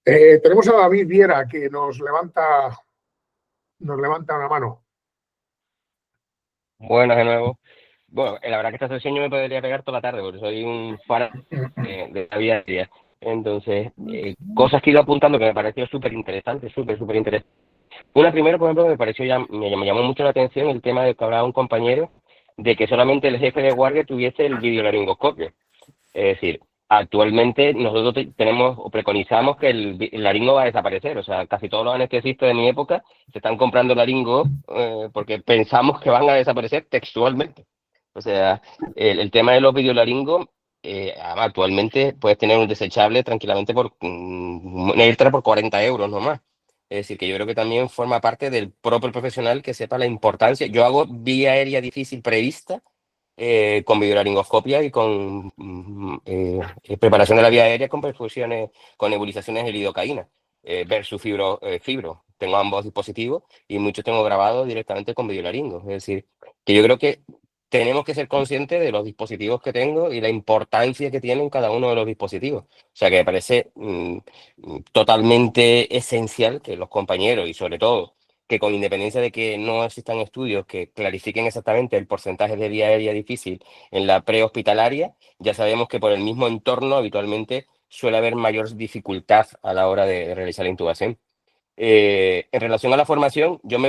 Speaker 1: Tenemos a David Viera que nos levanta una mano.
Speaker 6: Buenas de nuevo. Bueno, la verdad que esta sesión yo me podría pegar toda la tarde porque soy un fan de la vida diaria. Entonces, cosas que he ido apuntando que me pareció súper interesante, súper interesante. Una primera, por ejemplo, me llamó mucho la atención el tema de que hablaba un compañero de que solamente el jefe de guardia tuviese el videolaringoscopio. Es decir, actualmente nosotros tenemos o preconizamos que el laringo va a desaparecer. O sea, casi todos los anestesistas de mi época se están comprando laringo porque pensamos que van a desaparecer textualmente. O sea, el tema de los videolaringos, actualmente puedes tener un desechable tranquilamente por un extra por 40 euros nomás. Es decir, que yo creo que también forma parte del propio profesional que sepa la importancia. Yo hago vía aérea difícil prevista con videolaringoscopia y con preparación de la vía aérea con perfusiones, con nebulizaciones de lidocaína versus fibro. Tengo ambos dispositivos y muchos tengo grabados directamente con videolaringos. Es decir, que yo creo que tenemos que ser conscientes de los dispositivos que tengo y la importancia que tienen cada uno de los dispositivos. O sea, que me parece totalmente esencial que los compañeros y sobre todo que con independencia de que no existan estudios que clarifiquen exactamente el porcentaje de vía aérea difícil en la prehospitalaria, ya sabemos que por el mismo entorno habitualmente suele haber mayor dificultad a la hora de realizar la intubación. En relación a la formación, yo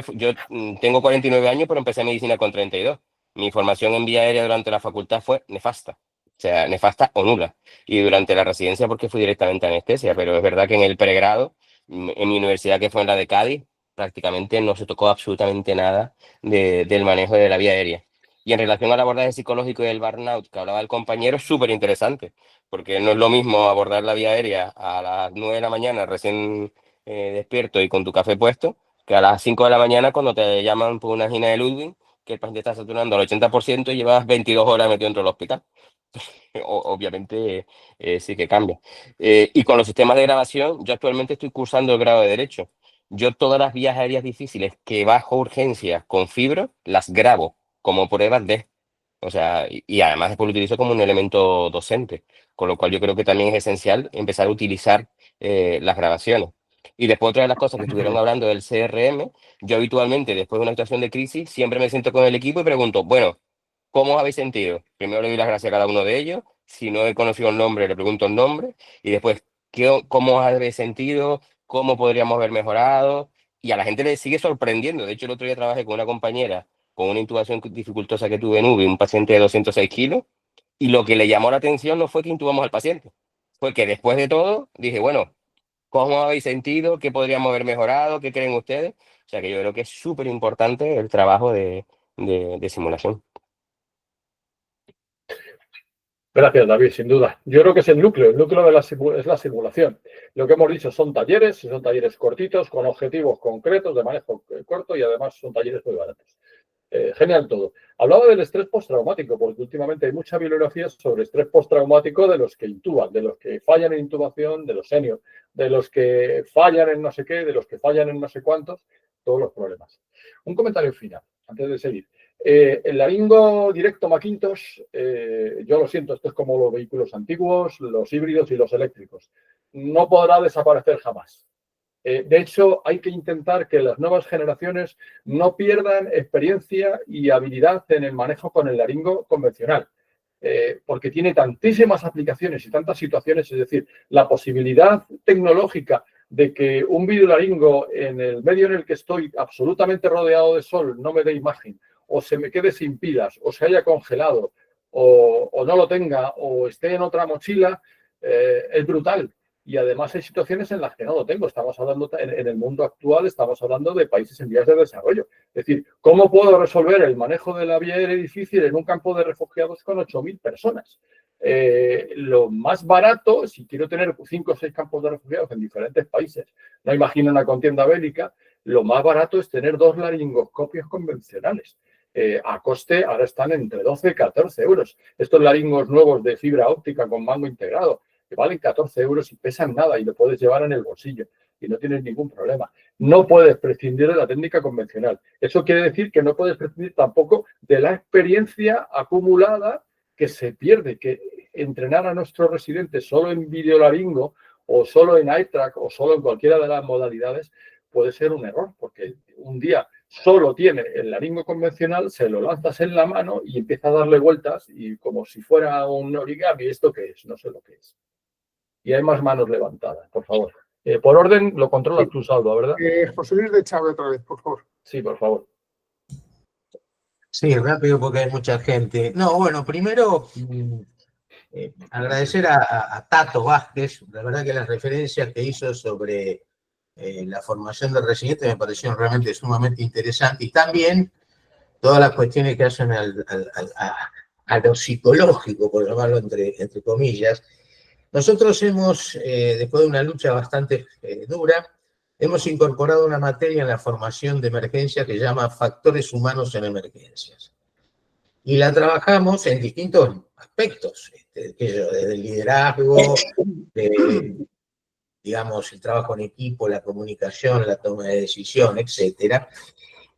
Speaker 6: tengo 49 años, pero empecé medicina con 32. Mi formación en vía aérea durante la facultad fue nefasta. O sea, nefasta o nula. Y durante la residencia porque fui directamente a anestesia, pero es verdad que en el pregrado, en mi universidad que fue en la de Cádiz, prácticamente no se tocó absolutamente nada del manejo de la vía aérea. Y en relación al abordaje psicológico y el burnout que hablaba el compañero, es súper interesante, porque no es lo mismo abordar la vía aérea a las 9 de la mañana recién despierto y con tu café puesto, que a las 5 de la mañana cuando te llaman por una angina de Ludwig, que el paciente está saturando al 80% y llevas 22 horas metido dentro del hospital. Obviamente sí que cambia. Y con los sistemas de grabación, yo actualmente estoy cursando el grado de Derecho. Yo todas las vías aéreas difíciles que bajo urgencias con fibro, las grabo como pruebas de... O sea, y además después lo utilizo como un elemento docente, con lo cual yo creo que también es esencial empezar a utilizar las grabaciones. Y después otra de las cosas que estuvieron hablando del CRM, yo habitualmente después de una situación de crisis siempre me siento con el equipo y pregunto, bueno, ¿cómo os habéis sentido? Primero le doy las gracias a cada uno de ellos, si no he conocido el nombre le pregunto el nombre y después, ¿cómo os habéis sentido? ¿Cómo podríamos haber mejorado? Y a la gente le sigue sorprendiendo. De hecho, el otro día trabajé con una compañera con una intubación dificultosa que tuve en UBI, un paciente de 206 kilos, y lo que le llamó la atención no fue que intubamos al paciente, fue que después de todo dije, bueno, ¿cómo habéis sentido? ¿Qué podríamos haber mejorado? ¿Qué creen ustedes? O sea que yo creo que es súper importante el trabajo de simulación.
Speaker 2: Gracias, David, sin duda. Yo creo que es el núcleo es la simulación. Lo que hemos dicho son talleres cortitos, con objetivos concretos de manejo corto y además son talleres muy baratos. Genial todo. Hablaba del estrés postraumático, porque últimamente hay mucha bibliografía sobre estrés postraumático de los que intuban, de los que fallan en intubación, de los seniors, de los que fallan en no sé qué, de los que fallan en no sé cuántos, todos los problemas. Un comentario final, antes de seguir. El laringo directo Macintosh, yo lo siento, esto es como los vehículos antiguos, los híbridos y los eléctricos. No podrá desaparecer jamás. De hecho, hay que intentar que las nuevas generaciones no pierdan experiencia y habilidad en el manejo con el laringo convencional, porque tiene tantísimas aplicaciones y tantas situaciones, es decir, la posibilidad tecnológica de que un videolaringo en el medio en el que estoy absolutamente rodeado de sol no me dé imagen, o se me quede sin pilas, o se haya congelado, o no lo tenga, o esté en otra mochila, es brutal. Y además hay situaciones en las que no lo tengo. Estamos hablando, en el mundo actual, estamos hablando de países en vías de desarrollo. Es decir, ¿cómo puedo resolver el manejo de la vía aérea difícil en un campo de refugiados con 8.000 personas? Lo más barato, si quiero tener 5 o 6 campos de refugiados en diferentes países, no imagino una contienda bélica, lo más barato es tener 2 laringoscopios convencionales. A coste, ahora están entre 12 y 14 euros. Estos laringos nuevos de fibra óptica con mango integrado, que valen 14 euros y pesan nada y lo puedes llevar en el bolsillo y no tienes ningún problema. No puedes prescindir de la técnica convencional. Eso quiere decir que no puedes prescindir tampoco de la experiencia acumulada que se pierde, que entrenar a nuestros residentes solo en videolaringo o solo en iTrack o solo en cualquiera de las modalidades puede ser un error, porque un día solo tiene el laringo convencional, se lo lanzas en la mano y empieza a darle vueltas y como si fuera un origami, ¿esto qué es? No sé lo que es. Y hay más manos levantadas, por favor. Por orden, lo controlas tú, Salva, ¿verdad?
Speaker 1: José Luis de Chávez otra vez, por favor.
Speaker 2: Sí, por favor.
Speaker 7: Sí, rápido porque hay mucha gente. No, bueno, primero agradecer a Tato Vázquez. La verdad que las referencias que hizo sobre la formación de residentes me parecieron realmente sumamente interesantes. Y también todas las cuestiones que hacen a lo psicológico, por llamarlo entre comillas. Nosotros hemos, después de una lucha bastante dura, hemos incorporado una materia en la formación de emergencia que se llama Factores Humanos en Emergencias. Y la trabajamos en distintos aspectos, desde el liderazgo, digamos, el trabajo en equipo, la comunicación, la toma de decisión, etcétera.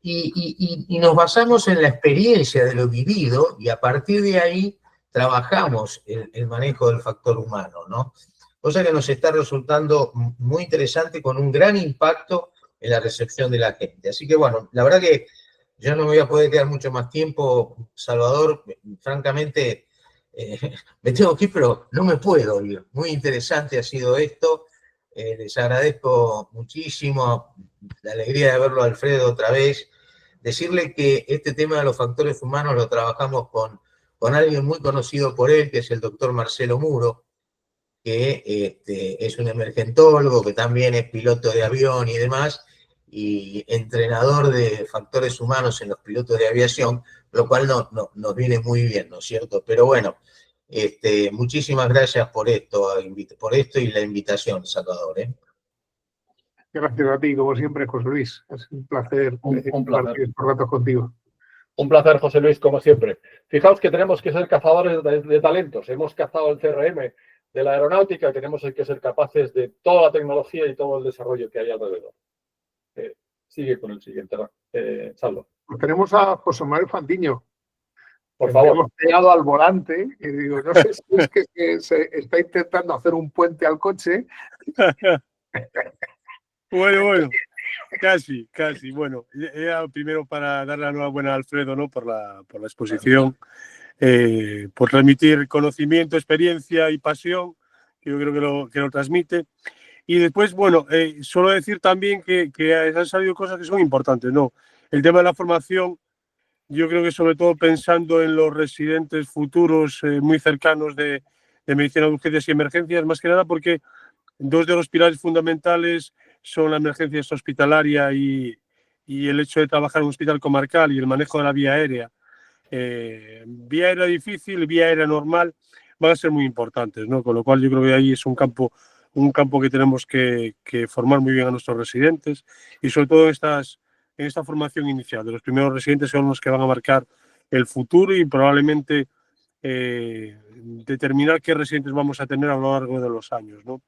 Speaker 7: Y nos basamos en la experiencia de lo vivido y a partir de ahí trabajamos el manejo del factor humano, ¿no? Cosa que nos está resultando muy interesante con un gran impacto en la recepción de la gente. Así que bueno, la verdad que yo no me voy a poder quedar mucho más tiempo, Salvador, francamente me tengo que ir, pero no me puedo ir. Muy interesante ha sido esto. Les agradezco muchísimo la alegría de verlo a Alfredo otra vez. Decirle que este tema de los factores humanos lo trabajamos con alguien muy conocido por él, que es el doctor Marcelo Muro, que es un emergentólogo, que también es piloto de avión y demás, y entrenador de factores humanos en los pilotos de aviación, lo cual nos viene muy bien, ¿no es cierto? Pero bueno, muchísimas gracias por esto y la invitación, Salvador.
Speaker 1: Gracias a ti, como siempre, José Luis. Es un placer compartir estos ratos contigo.
Speaker 2: Un placer, José Luis, como siempre. Fijaos que tenemos que ser cazadores de talentos. Hemos cazado el CRM de la aeronáutica y tenemos que ser capaces de toda la tecnología y todo el desarrollo que hay alrededor. Sigue con el siguiente, Salvo.
Speaker 1: Pues tenemos a José Manuel Fandiño.
Speaker 2: Por favor.
Speaker 1: Hemos pegado al volante y digo, no sé si es que se está intentando hacer un puente al coche.
Speaker 9: Bueno, casi. Bueno, era primero para dar la enhorabuena a Alfredo, ¿no? por la exposición, por transmitir conocimiento, experiencia y pasión, que yo creo que lo transmite. Y después, bueno, solo decir también que han salido cosas que son importantes, ¿no? El tema de la formación, yo creo que sobre todo pensando en los residentes futuros muy cercanos de medicina de urgencias y emergencias, más que nada porque 2 de los pilares fundamentales son la emergencia hospitalaria y el hecho de trabajar en un hospital comarcal y el manejo de la vía aérea. Vía aérea difícil, vía aérea normal, van a ser muy importantes, ¿no? Con lo cual yo creo que ahí es un campo que tenemos que formar muy bien a nuestros residentes y sobre todo en esta formación inicial de los primeros residentes son los que van a marcar el futuro y probablemente determinar qué residentes vamos a tener a lo largo de los años, ¿no?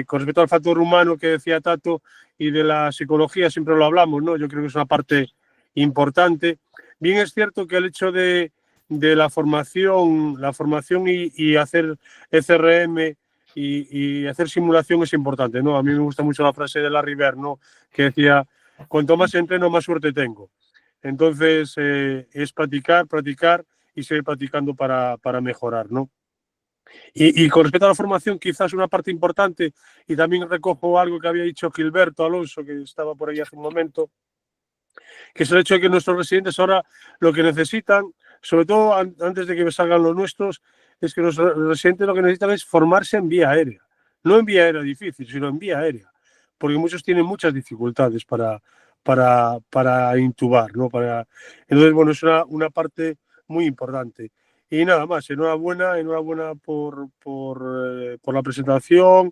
Speaker 9: Con respecto al factor humano que decía Tato y de la psicología, siempre lo hablamos, ¿no? Yo creo que es una parte importante. Bien es cierto que el hecho de la formación y hacer ECRM y hacer simulación es importante, ¿no? A mí me gusta mucho la frase de Larry Bird, ¿no? Que decía, cuanto más entreno, más suerte tengo. Entonces, es practicar y seguir practicando para mejorar, ¿no? Y con respecto a la formación, quizás una parte importante, y también recojo algo que había dicho Gilberto Alonso, que estaba por ahí hace un momento, que es el hecho de que nuestros residentes ahora lo que necesitan, sobre todo antes de que salgan los nuestros, es que los residentes lo que necesitan es formarse en vía aérea. No en vía aérea difícil, sino en vía aérea. Porque muchos tienen muchas dificultades para intubar, ¿no? Entonces, bueno, es una parte muy importante. Y nada más, enhorabuena por la presentación,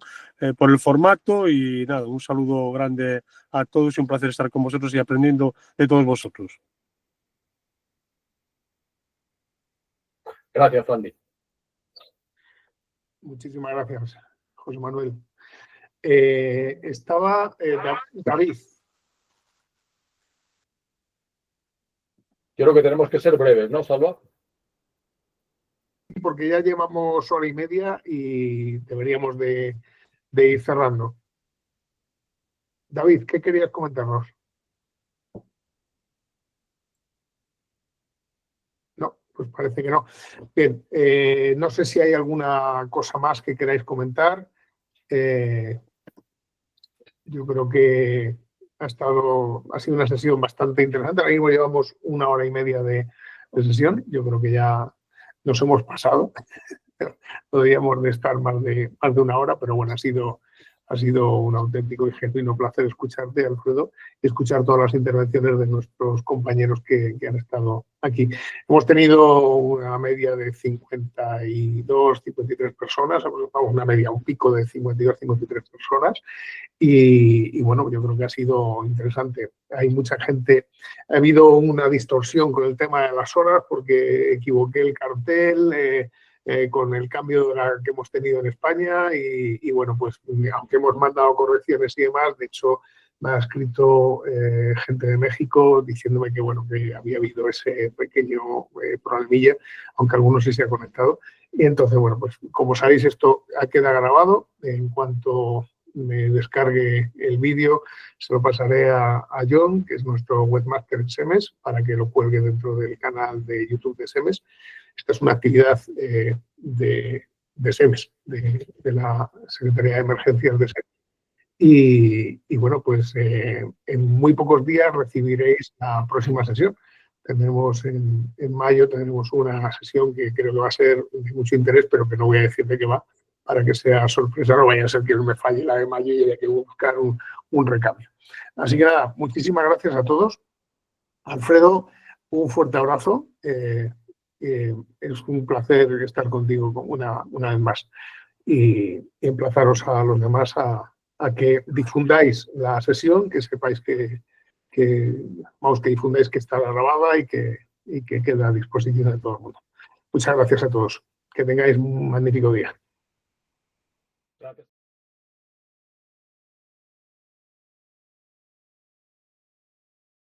Speaker 9: por el formato y nada, un saludo grande a todos y un placer estar con vosotros y aprendiendo de todos vosotros.
Speaker 2: Gracias, Andy.
Speaker 1: Muchísimas gracias, José Manuel. David.
Speaker 2: Creo que tenemos que ser breves, ¿no, Salva?
Speaker 1: Porque ya llevamos hora y media y deberíamos de ir cerrando. David, ¿qué querías comentarnos? No, pues parece que no. Bien, no sé si hay alguna cosa más que queráis comentar. Yo creo que ha sido una sesión bastante interesante. Ahora mismo llevamos una hora y media de sesión. Yo creo que ya nos hemos pasado. Podríamos de estar más de una hora, pero bueno, ha sido un auténtico y genuino placer escucharte, Alfredo, y escuchar todas las intervenciones de nuestros compañeros que han estado aquí. Hemos tenido una media de 52, 53 personas, una media, un pico de 52, 53 personas, y bueno, yo creo que ha sido interesante. Hay mucha gente, ha habido una distorsión con el tema de las horas porque equivoqué el cartel, con el cambio que hemos tenido en España y bueno, pues aunque hemos mandado correcciones y demás, de hecho me ha escrito gente de México diciéndome que bueno, que había habido ese pequeño problemilla, aunque algunos sí se ha conectado. Y entonces, bueno, pues como sabéis, esto queda grabado. En cuanto me descargue el vídeo, se lo pasaré a John, que es nuestro webmaster en SEMES, para que lo cuelgue dentro del canal de YouTube de SEMES. Esta es una actividad de SEMES, de la Secretaría de Emergencias de SEMES. Y bueno, pues en muy pocos días recibiréis la próxima sesión. Tenemos en mayo tenemos una sesión que creo que va a ser de mucho interés, pero que no voy a decir de qué va, para que sea sorpresa, no vaya a ser que me falle la de mayo y haya que buscar un recambio. Así que nada, muchísimas gracias a todos. Alfredo, un fuerte abrazo. Es un placer estar contigo una vez más y emplazaros a los demás a que difundáis la sesión, que sepáis que difundáis que está grabada y que queda a disposición de todo el mundo. Muchas gracias a todos. Que tengáis un magnífico día.
Speaker 2: Gracias.